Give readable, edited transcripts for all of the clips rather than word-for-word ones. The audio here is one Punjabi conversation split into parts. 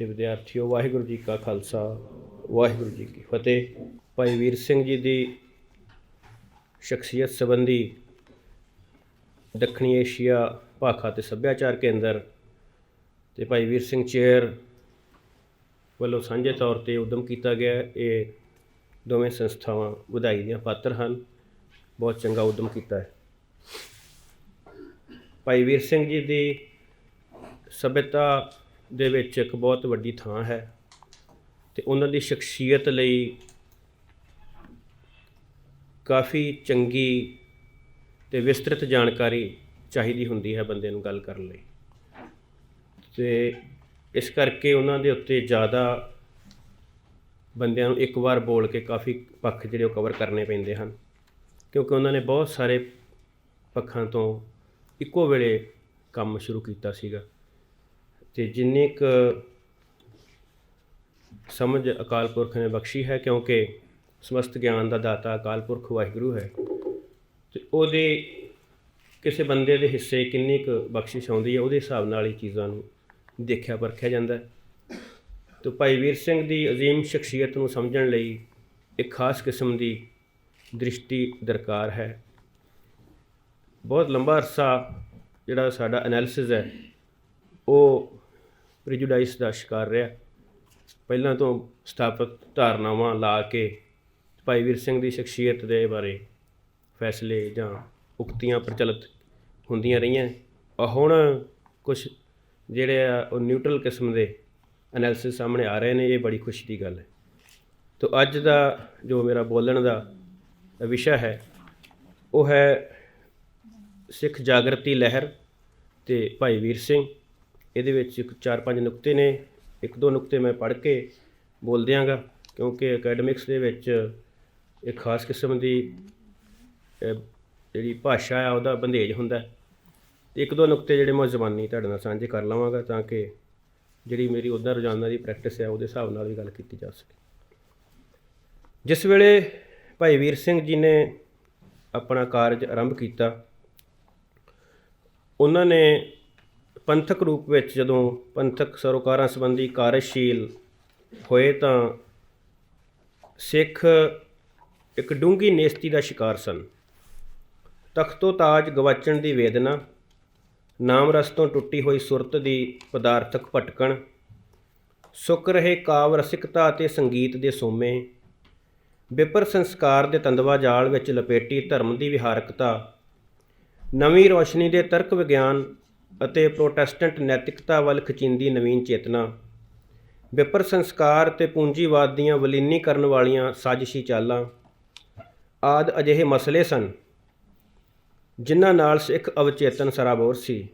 ਤੇ ਵਿਦਿਆਰਥੀਓ, ਵਾਹਿਗੁਰੂ ਜੀ ਕਾ ਖਾਲਸਾ, ਵਾਹਿਗੁਰੂ ਜੀ ਕੀ ਫਤਿਹ। ਭਾਈ ਵੀਰ ਸਿੰਘ ਜੀ ਦੀ ਸ਼ਖਸੀਅਤ ਸੰਬੰਧੀ ਦੱਖਣੀ ਏਸ਼ੀਆ ਭਾਖਾ ਅਤੇ ਸੱਭਿਆਚਾਰ ਕੇਂਦਰ ਤੇ ਭਾਈ ਵੀਰ ਸਿੰਘ ਚੇਅਰ ਵੱਲੋਂ ਸਾਂਝੇ ਤੌਰ 'ਤੇ ਉੱਦਮ ਕੀਤਾ ਗਿਆ। ਇਹ ਦੋਵੇਂ ਸੰਸਥਾਵਾਂ ਵਧਾਈ ਦੀਆਂ ਪਾਤਰ ਹਨ। ਬਹੁਤ ਚੰਗਾ ਉੱਦਮ ਕੀਤਾ ਹੈ। ਭਾਈ ਵੀਰ ਸਿੰਘ ਜੀ ਦੀ ਸੱਭਿਅਤਾ ਦੇ ਵਿੱਚ ਇੱਕ ਬਹੁਤ ਵੱਡੀ ਥਾਂ ਹੈ ਅਤੇ ਉਹਨਾਂ ਦੀ ਸ਼ਖਸੀਅਤ ਲਈ ਕਾਫੀ ਚੰਗੀ ਅਤੇ ਵਿਸਤ੍ਰਿਤ ਜਾਣਕਾਰੀ ਚਾਹੀਦੀ ਹੁੰਦੀ ਹੈ ਬੰਦੇ ਨੂੰ ਗੱਲ ਕਰਨ ਲਈ, ਅਤੇ ਇਸ ਕਰਕੇ ਉਹਨਾਂ ਦੇ ਉੱਤੇ ਜ਼ਿਆਦਾ ਬੰਦਿਆਂ ਨੂੰ ਇੱਕ ਵਾਰ ਬੋਲ ਕੇ ਕਾਫੀ ਪੱਖ ਜਿਹੜੇ ਉਹ ਕਵਰ ਕਰਨੇ ਪੈਂਦੇ ਹਨ, ਕਿਉਂਕਿ ਉਹਨਾਂ ਨੇ ਬਹੁਤ ਸਾਰੇ ਪੱਖਾਂ ਤੋਂ ਇੱਕੋ ਵੇਲੇ ਕੰਮ ਸ਼ੁਰੂ ਕੀਤਾ ਸੀਗਾ। ਅਤੇ ਜਿੰਨੀ ਕੁ ਸਮਝ ਅਕਾਲ ਪੁਰਖ ਨੇ ਬਖਸ਼ੀ ਹੈ, ਕਿਉਂਕਿ ਸਮਸਤ ਗਿਆਨ ਦਾ ਦਾਤਾ ਅਕਾਲ ਪੁਰਖ ਵਾਹਿਗੁਰੂ ਹੈ, ਅਤੇ ਉਹਦੇ ਕਿਸੇ ਬੰਦੇ ਦੇ ਹਿੱਸੇ ਕਿੰਨੀ ਕੁ ਬਖਸ਼ਿਸ਼ ਆਉਂਦੀ ਹੈ, ਉਹਦੇ ਹਿਸਾਬ ਨਾਲ ਹੀ ਚੀਜ਼ਾਂ ਨੂੰ ਦੇਖਿਆ ਪਰਖਿਆ ਜਾਂਦਾ। ਅਤੇ ਭਾਈ ਵੀਰ ਸਿੰਘ ਦੀ ਅਜ਼ੀਮ ਸ਼ਖਸੀਅਤ ਨੂੰ ਸਮਝਣ ਲਈ ਇੱਕ ਖਾਸ ਕਿਸਮ ਦੀ ਦ੍ਰਿਸ਼ਟੀ ਦਰਕਾਰ ਹੈ। ਬਹੁਤ ਲੰਬਾ ਅਰਸਾ ਜਿਹੜਾ ਸਾਡਾ ਐਨਾਲਿਸਿਸ ਹੈ ਉਹ ਪ੍ਰੀਜੁਡਾਈਸ ਦਾ ਸ਼ਿਕਾਰ ਰਿਹਾ। ਪਹਿਲਾਂ ਤੋਂ ਸਥਾਪਿਤ ਧਾਰਨਾਵਾਂ ਲਾ ਕੇ ਭਾਈ ਵੀਰ ਸਿੰਘ ਦੀ ਸ਼ਖਸੀਅਤ ਦੇ ਬਾਰੇ ਫੈਸਲੇ ਜਾਂ ਉਕਤੀਆਂ ਪ੍ਰਚਲਿਤ ਹੁੰਦੀਆਂ ਰਹੀਆਂ। ਹੁਣ ਕੁਛ ਜਿਹੜੇ ਆ ਉਹ ਨਿਊਟਰਲ ਕਿਸਮ ਦੇ ਐਨਾਲਿਸਿਸ ਸਾਹਮਣੇ ਆ ਰਹੇ ਨੇ। ਇਹ ਬੜੀ ਖੁਸ਼ੀ ਦੀ ਗੱਲ ਹੈ। ਤਾਂ ਅੱਜ ਦਾ ਜੋ ਮੇਰਾ ਬੋਲਣ ਦਾ ਵਿਸ਼ਾ ਹੈ ਉਹ ਹੈ ਸਿੱਖ ਜਾਗਰਤੀ ਲਹਿਰ ਅਤੇ ਭਾਈ ਵੀਰ ਸਿੰਘ। ਇਹਦੇ ਵਿੱਚ 4-5 ਨੁਕਤੇ ਨੇ। 1-2 ਨੁਕਤੇ ਮੈਂ ਪੜ੍ਹ ਕੇ ਬੋਲ ਦਿਆਂਗਾ, ਕਿਉਂਕਿ ਅਕੈਡਮਿਕਸ ਦੇ ਵਿੱਚ ਇੱਕ ਖਾਸ ਕਿਸਮ ਦੀ ਜਿਹੜੀ ਭਾਸ਼ਾ ਆ ਉਹਦਾ ਬੰਧੇਜ ਹੁੰਦਾ। 1-2 ਨੁਕਤੇ ਜਿਹੜੇ ਮੈਂ ਜ਼ਬਾਨੀ ਤੁਹਾਡੇ ਨਾਲ ਸਾਂਝੇ ਕਰ ਲਵਾਂਗਾ, ਤਾਂ ਕਿ ਜਿਹੜੀ ਮੇਰੀ ਉੱਦਾਂ ਰੋਜ਼ਾਨਾ ਦੀ ਪ੍ਰੈਕਟਿਸ ਹੈ ਉਹਦੇ ਹਿਸਾਬ ਨਾਲ ਵੀ ਗੱਲ ਕੀਤੀ ਜਾ ਸਕੇ। ਜਿਸ ਵੇਲੇ ਭਾਈ ਵੀਰ ਸਿੰਘ ਜੀ ਨੇ ਆਪਣਾ ਕਾਰਜ ਆਰੰਭ ਕੀਤਾ, ਉਹਨਾਂ ਨੇ ਪੰਥਕ ਰੂਪ ਵਿੱਚ ਜਦੋਂ ਪੰਥਕ ਸਰੋਕਾਰਾਂ ਸੰਬੰਧੀ ਕਾਰਜਸ਼ੀਲ ਹੋਏ ਤਾਂ ਸਿੱਖ ਇੱਕ ਡੂੰਘੀ ਨੇਸਤੀ ਦਾ ਸ਼ਿਕਾਰ ਸਨ। ਤਖਤੋ ਤਾਜ ਗਵਾਚਣ ਦੀ ਵੇਦਨਾ, ਨਾਮ ਰਸ ਤੋਂ ਟੁੱਟੀ ਹੋਈ ਸੁਰਤ ਦੀ ਪਦਾਰਥਕ ਭਟਕਣ, ਸੁੱਕ ਰਹੇ ਕਾਵ ਰਸਿਕਤਾ ਅਤੇ ਸੰਗੀਤ ਦੇ ਸੋਮੇ, ਵਿਪਰ ਸੰਸਕਾਰ ਦੇ ਤੰਦਵਾ ਜਾਲ ਵਿੱਚ ਲਪੇਟੀ ਧਰਮ ਦੀ ਵਿਹਾਰਕਤਾ, ਨਵੀਂ ਰੋਸ਼ਨੀ ਦੇ ਤਰਕ ਵਿਗਿਆਨ ਅਤੇ ਪ੍ਰੋਟੈਸਟੈਂਟ ਨੈਤਿਕਤਾ ਵੱਲ ਖਿਚੀਂਦੀ ਨਵੀਨ ਚੇਤਨਾ, ਵਿਪਰ ਸੰਸਕਾਰ ਅਤੇ ਪੂੰਜੀਵਾਦ ਦੀਆਂ ਵਲੀਨੀ ਕਰਨ ਵਾਲੀਆਂ ਸਾਜ਼ਿਸ਼ੀ ਚਾਲਾਂ ਆਦਿ ਅਜਿਹੇ ਮਸਲੇ ਸਨ ਜਿਨ੍ਹਾਂ ਨਾਲ ਸਿੱਖ ਅਵਚੇਤਨ ਸਰਾਬੋਰ ਸੀ।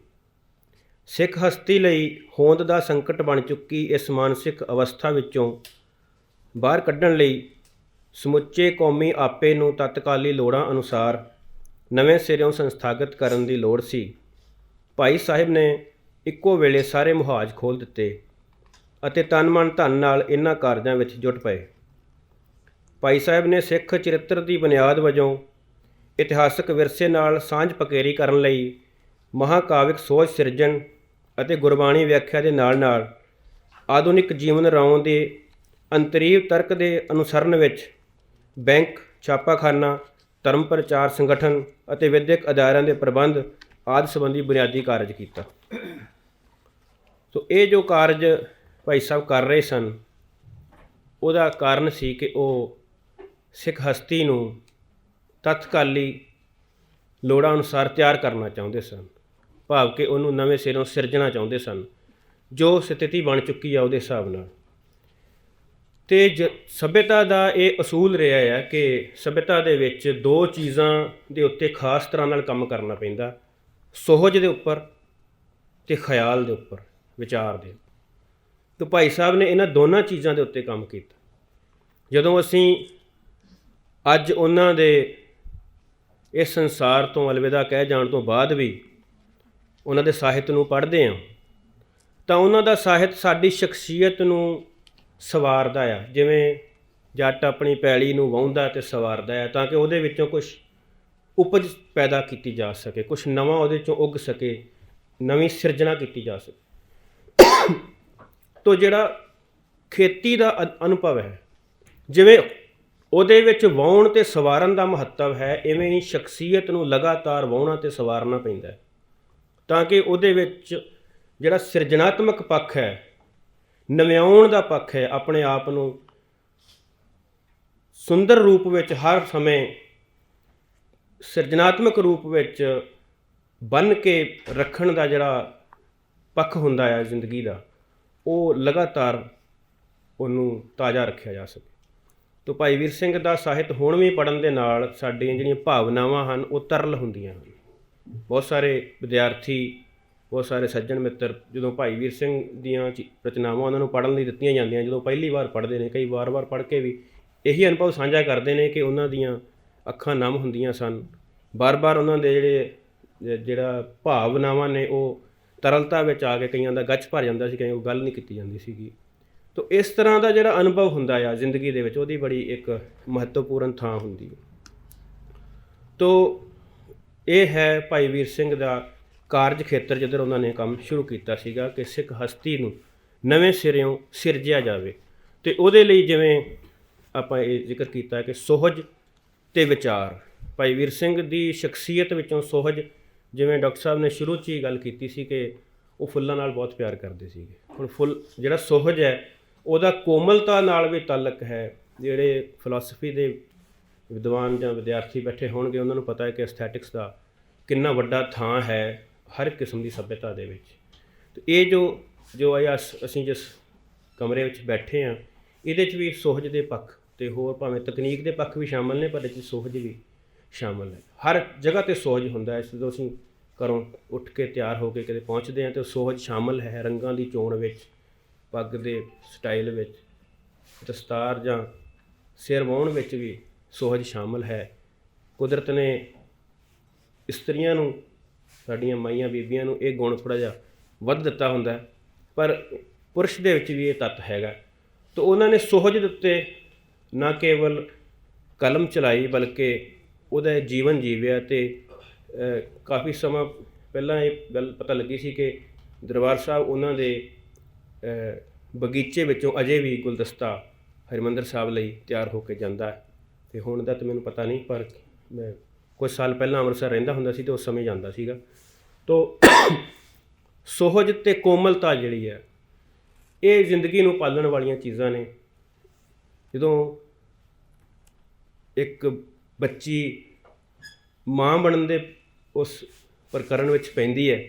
ਸਿੱਖ ਹਸਤੀ ਲਈ ਹੋਂਦ ਦਾ ਸੰਕਟ ਬਣ ਚੁੱਕੀ ਇਸ ਮਾਨਸਿਕ ਅਵਸਥਾ ਵਿੱਚੋਂ ਬਾਹਰ ਕੱਢਣ ਲਈ ਸਮੁੱਚੇ ਕੌਮੀ ਆਪੇ ਨੂੰ ਤਤਕਾਲੀ ਲੋੜਾਂ ਅਨੁਸਾਰ ਨਵੇਂ ਸਿਰਿਓਂ ਸੰਸਥਾਗਤ ਕਰਨ ਦੀ ਲੋੜ ਸੀ। ਭਾਈ ਸਾਹਿਬ ਨੇ ਇੱਕੋ ਵੇਲੇ ਸਾਰੇ ਮੁਹਾਜ਼ ਖੋਲ੍ਹ ਦਿੱਤੇ ਅਤੇ ਤਨ ਮਨ ਧਨ ਨਾਲ ਇਹਨਾਂ ਕਾਰਜਾਂ ਵਿੱਚ ਜੁਟ ਪਏ। ਭਾਈ ਸਾਹਿਬ ਨੇ ਸਿੱਖ ਚਰਿੱਤਰ ਦੀ ਬੁਨਿਆਦ ਵਜੋਂ ਇਤਿਹਾਸਕ ਵਿਰਸੇ ਨਾਲ ਸਾਂਝ ਪਕੇਰੀ ਕਰਨ ਲਈ ਮਹਾਂਕਾਵਿਕ ਸੋਚ ਸਿਰਜਣ ਅਤੇ ਗੁਰਬਾਣੀ ਵਿਆਖਿਆ ਦੇ ਨਾਲ ਆਧੁਨਿਕ ਜੀਵਨ ਰਾਉਣ ਦੇ ਅੰਤਰੀਵ ਤਰਕ ਦੇ ਅਨੁਸਰਨ ਵਿੱਚ ਬੈਂਕ, ਛਾਪਾਖਾਨਾ, ਧਰਮ ਪ੍ਰਚਾਰ ਸੰਗਠਨ ਅਤੇ ਵਿਦਿਅਕ ਅਦਾਰਿਆਂ ਦੇ ਪ੍ਰਬੰਧ ਆਦਿ ਸੰਬੰਧੀ ਬੁਨਿਆਦੀ ਕਾਰਜ ਕੀਤਾ। ਸੋ ਇਹ ਜੋ ਕਾਰਜ ਭਾਈ ਸਾਹਿਬ ਕਰ ਰਹੇ ਸਨ, ਉਹਦਾ ਕਾਰਨ ਸੀ ਕਿ ਉਹ ਸਿੱਖ ਹਸਤੀ ਨੂੰ ਤਤਕਾਲੀ ਲੋੜਾਂ ਅਨੁਸਾਰ ਤਿਆਰ ਕਰਨਾ ਚਾਹੁੰਦੇ ਸਨ, ਭਾਵ ਕਿ ਉਹਨੂੰ ਨਵੇਂ ਸਿਰੋਂ ਸਿਰਜਣਾ ਚਾਹੁੰਦੇ ਸਨ ਜੋ ਸਥਿਤੀ ਬਣ ਚੁੱਕੀ ਆ ਉਹਦੇ ਹਿਸਾਬ ਨਾਲ। ਅਤੇ ਸੱਭਿਅਤਾ ਦਾ ਇਹ ਅਸੂਲ ਰਿਹਾ ਹੈ ਕਿ ਸੱਭਿਅਤਾ ਦੇ ਵਿੱਚ 2 ਚੀਜ਼ਾਂ ਦੇ ਉੱਤੇ ਖਾਸ ਤਰ੍ਹਾਂ ਨਾਲ ਕੰਮ ਕਰਨਾ ਪੈਂਦਾ, ਸੁਹਜ ਦੇ ਉੱਪਰ ਅਤੇ ਖਿਆਲ ਦੇ ਉੱਪਰ, ਵਿਚਾਰ ਦੇ। ਤਾਂ ਭਾਈ ਸਾਹਿਬ ਨੇ ਇਹਨਾਂ ਦੋਨਾਂ ਚੀਜ਼ਾਂ ਦੇ ਉੱਤੇ ਕੰਮ ਕੀਤਾ। ਜਦੋਂ ਅਸੀਂ ਅੱਜ ਉਹਨਾਂ ਦੇ ਇਸ ਸੰਸਾਰ ਤੋਂ ਅਲਵਿਦਾ ਕਹਿ ਜਾਣ ਤੋਂ ਬਾਅਦ ਵੀ ਉਹਨਾਂ ਦੇ ਸਾਹਿਤ ਨੂੰ ਪੜ੍ਹਦੇ ਹਾਂ ਤਾਂ ਉਹਨਾਂ ਦਾ ਸਾਹਿਤ ਸਾਡੀ ਸ਼ਖਸੀਅਤ ਨੂੰ ਸਵਾਰਦਾ ਆ। ਜਿਵੇਂ ਜੱਟ ਆਪਣੀ ਪੈਲੀ ਨੂੰ ਵਾਹੁੰਦਾ ਅਤੇ ਸਵਾਰਦਾ ਹੈ ਤਾਂ ਕਿ ਉਹਦੇ ਵਿੱਚੋਂ ਕੁਛ ਉਪਜ ਪੈਦਾ ਕੀਤੀ ਜਾ ਸਕੇ, ਕੁਛ ਨਵਾਂ ਉਹਦੇ 'ਚੋਂ ਉੱਗ ਸਕੇ, ਨਵੀਂ ਸਿਰਜਣਾ ਕੀਤੀ ਜਾ ਸਕੇ। ਤੋਂ ਜਿਹੜਾ ਖੇਤੀ ਦਾ ਅਨੁਭਵ ਹੈ, ਜਿਵੇਂ ਉਹਦੇ ਵਿੱਚ ਵਾਹੁਣ ਅਤੇ ਸਵਾਰਨ ਦਾ ਮਹੱਤਵ ਹੈ, ਇਵੇਂ ਹੀ ਸ਼ਖਸੀਅਤ ਨੂੰ ਲਗਾਤਾਰ ਵਾਹੁਣਾ ਅਤੇ ਸਵਾਰਨਾ ਪੈਂਦਾ ਹੈ, ਤਾਂ ਕਿ ਉਹਦੇ ਵਿੱਚ ਜਿਹੜਾ ਸਿਰਜਣਾਤਮਕ ਪੱਖ ਹੈ, ਨਵਿਆਉਣ ਦਾ ਪੱਖ ਹੈ, ਆਪਣੇ ਆਪ ਨੂੰ ਸੁੰਦਰ ਰੂਪ ਵਿੱਚ ਹਰ ਸਮੇਂ ਸਿਰਜਣਾਤਮਕ ਰੂਪ ਵਿੱਚ ਬੰਨ੍ਹ ਕੇ ਰੱਖਣ ਦਾ ਜਿਹੜਾ ਪੱਖ ਹੁੰਦਾ ਹੈ ਜ਼ਿੰਦਗੀ ਦਾ, ਉਹ ਲਗਾਤਾਰ ਉਹਨੂੰ ਤਾਜ਼ਾ ਰੱਖਿਆ ਜਾ ਸਕੇ। ਤਾਂ ਭਾਈ ਵੀਰ ਸਿੰਘ ਦਾ ਸਾਹਿਤ ਹੁਣ ਵੀ ਪੜ੍ਹਨ ਦੇ ਨਾਲ ਸਾਡੀਆਂ ਜਿਹੜੀਆਂ ਭਾਵਨਾਵਾਂ ਹਨ ਉਹ ਤਰਲ ਹੁੰਦੀਆਂ ਹਨ। ਬਹੁਤ ਸਾਰੇ ਵਿਦਿਆਰਥੀ, ਬਹੁਤ ਸਾਰੇ ਸੱਜਣ ਮਿੱਤਰ ਜਦੋਂ ਭਾਈ ਵੀਰ ਸਿੰਘ ਦੀਆਂ ਰਚਨਾਵਾਂ ਉਹਨਾਂ ਨੂੰ ਪੜ੍ਹਨ ਲਈ ਦਿੱਤੀਆਂ ਜਾਂਦੀਆਂ, ਜਦੋਂ ਪਹਿਲੀ ਵਾਰ ਪੜ੍ਹਦੇ ਨੇ, ਕਈ ਵਾਰ ਪੜ੍ਹ ਕੇ ਵੀ ਇਹੀ ਅਨੁਭਵ ਸਾਂਝਾ ਕਰਦੇ ਨੇ ਕਿ ਉਹਨਾਂ ਦੀਆਂ ਅੱਖਾਂ ਨਮ ਹੁੰਦੀਆਂ ਸਨ। ਬਾਰ ਉਹਨਾਂ ਦੇ ਜਿਹੜਾ ਭਾਵਨਾਵਾਂ ਨੇ ਉਹ ਤਰਲਤਾ ਵਿੱਚ ਆ ਕੇ ਕਈਆਂ ਦਾ ਗੱਚ ਭਰ ਜਾਂਦਾ ਸੀ, ਕਈ ਉਹ ਗੱਲ ਨਹੀਂ ਕੀਤੀ ਜਾਂਦੀ ਸੀਗੀ। ਤਾਂ ਇਸ ਤਰ੍ਹਾਂ ਦਾ ਜਿਹੜਾ ਅਨੁਭਵ ਹੁੰਦਾ ਆ ਜ਼ਿੰਦਗੀ ਦੇ ਵਿੱਚ, ਉਹਦੀ ਬੜੀ ਇੱਕ ਮਹੱਤਵਪੂਰਨ ਥਾਂ ਹੁੰਦੀ ਹੈ। ਤਾਂ ਇਹ ਹੈ ਭਾਈ ਵੀਰ ਸਿੰਘ ਦਾ ਕਾਰਜ ਖੇਤਰ, ਜਿੱਧਰ ਉਹਨਾਂ ਨੇ ਕੰਮ ਸ਼ੁਰੂ ਕੀਤਾ ਸੀਗਾ ਕਿ ਸਿੱਖ ਹਸਤੀ ਨੂੰ ਨਵੇਂ ਸਿਰਿਓਂ ਸਿਰਜਿਆ ਜਾਵੇ। ਅਤੇ ਉਹਦੇ ਲਈ ਜਿਵੇਂ ਆਪਾਂ ਇਹ ਜ਼ਿਕਰ ਕੀਤਾ ਕਿ ਸੁਹਜ ਅਤੇ ਵਿਚਾਰ, ਭਾਈ ਵੀਰ ਸਿੰਘ ਦੀ ਸ਼ਖਸੀਅਤ ਵਿੱਚੋਂ ਸੁਹਜ, ਜਿਵੇਂ ਡਾਕਟਰ ਸਾਹਿਬ ਨੇ ਸ਼ੁਰੂ 'ਚ ਹੀ ਗੱਲ ਕੀਤੀ ਸੀ ਕਿ ਉਹ ਫੁੱਲਾਂ ਨਾਲ ਬਹੁਤ ਪਿਆਰ ਕਰਦੇ ਸੀਗੇ। ਹੁਣ ਫੁੱਲ ਜਿਹੜਾ ਸੁਹਜ ਹੈ ਉਹਦਾ ਕੋਮਲਤਾ ਨਾਲ ਵੀ ਤਾਲੁਕ ਹੈ। ਜਿਹੜੇ ਫਿਲਾਸਫੀ ਦੇ ਵਿਦਵਾਨ ਜਾਂ ਵਿਦਿਆਰਥੀ ਬੈਠੇ ਹੋਣਗੇ ਉਹਨਾਂ ਨੂੰ ਪਤਾ ਹੈ ਕਿ ਐਸਥੈਟਿਕਸ ਦਾ ਕਿੰਨਾ ਵੱਡਾ ਥਾਂ ਹੈ ਹਰ ਕਿਸਮ ਦੀ ਸੱਭਿਅਤਾ ਦੇ ਵਿੱਚ। ਅਤੇ ਇਹ ਜੋ ਅਸੀਂ ਜਿਸ ਕਮਰੇ ਵਿੱਚ ਬੈਠੇ ਹਾਂ, ਇਹਦੇ 'ਚ ਵੀ ਸੁਹਜ ਦੇ ਪੱਖ ਅਤੇ ਹੋਰ ਭਾਵੇਂ ਤਕਨੀਕ ਦੇ ਪੱਖ ਵੀ ਸ਼ਾਮਲ ਨੇ, ਪਰ ਇਹ 'ਚ ਸੁਹਜ ਵੀ ਸ਼ਾਮਲ ਹੈ। ਹਰ ਜਗ੍ਹਾ 'ਤੇ ਸੁਹਜ ਹੁੰਦਾ ਹੈ। ਜਦੋਂ ਅਸੀਂ ਘਰੋਂ ਉੱਠ ਕੇ ਤਿਆਰ ਹੋ ਕੇ ਕਿਤੇ ਪਹੁੰਚਦੇ ਹਾਂ ਤਾਂ ਸੁਹਜ ਸ਼ਾਮਲ ਹੈ, ਰੰਗਾਂ ਦੀ ਚੋਣ ਵਿੱਚ, ਪੱਗ ਦੇ ਸਟਾਈਲ ਵਿੱਚ, ਦਸਤਾਰ ਜਾਂ ਸਿਰ ਵਾਹੁਣ ਵਿੱਚ ਵੀ ਸੁਹਜ ਸ਼ਾਮਲ ਹੈ। ਕੁਦਰਤ ਨੇ ਇਸਤਰੀਆਂ ਨੂੰ, ਸਾਡੀਆਂ ਮਾਈਆਂ ਬੀਬੀਆਂ ਨੂੰ ਇਹ ਗੁਣ ਥੋੜ੍ਹਾ ਜਿਹਾ ਵੱਧ ਦਿੱਤਾ ਹੁੰਦਾ, ਪਰ ਪੁਰਸ਼ ਦੇ ਵਿੱਚ ਵੀ ਇਹ ਤੱਤ ਹੈਗਾ। ਤਾਂ ਉਹਨਾਂ ਨੇ ਸੁਹਜ ਦੇ ਉੱਤੇ ਨਾ ਕੇਵਲ ਕਲਮ ਚਲਾਈ ਬਲਕਿ ਉਹਦਾ ਜੀਵਨ ਜੀਵਿਆ। ਅਤੇ ਕਾਫੀ ਸਮਾਂ ਪਹਿਲਾਂ ਇਹ ਗੱਲ ਪਤਾ ਲੱਗੀ ਸੀ ਕਿ ਦਰਬਾਰ ਸਾਹਿਬ ਉਹਨਾਂ ਦੇ ਬਗੀਚੇ ਵਿੱਚੋਂ ਅਜੇ ਵੀ ਗੁਲਦਸਤਾ ਹਰਿਮੰਦਰ ਸਾਹਿਬ ਲਈ ਤਿਆਰ ਹੋ ਕੇ ਜਾਂਦਾ ਹੈ। ਅਤੇ ਹੁਣ ਦਾ ਤਾਂ ਮੈਨੂੰ ਪਤਾ ਨਹੀਂ, ਪਰ ਮੈਂ ਕੁਝ ਸਾਲ ਪਹਿਲਾਂ ਅੰਮ੍ਰਿਤਸਰ ਰਹਿੰਦਾ ਹੁੰਦਾ ਸੀ ਅਤੇ ਉਸ ਸਮੇਂ ਜਾਂਦਾ ਸੀਗਾ। ਤਾਂ ਸੁਹਜ ਅਤੇ ਕੋਮਲਤਾ ਜਿਹੜੀ ਹੈ, ਇਹ ਜ਼ਿੰਦਗੀ ਨੂੰ ਪਾਲਣ ਵਾਲੀਆਂ ਚੀਜ਼ਾਂ ਨੇ। ਜਦੋਂ ਇੱਕ ਬੱਚੀ ਮਾਂ ਬਣਨ ਦੇ ਉਸ ਪ੍ਰਕਰਨ ਵਿੱਚ ਪੈਂਦੀ ਹੈ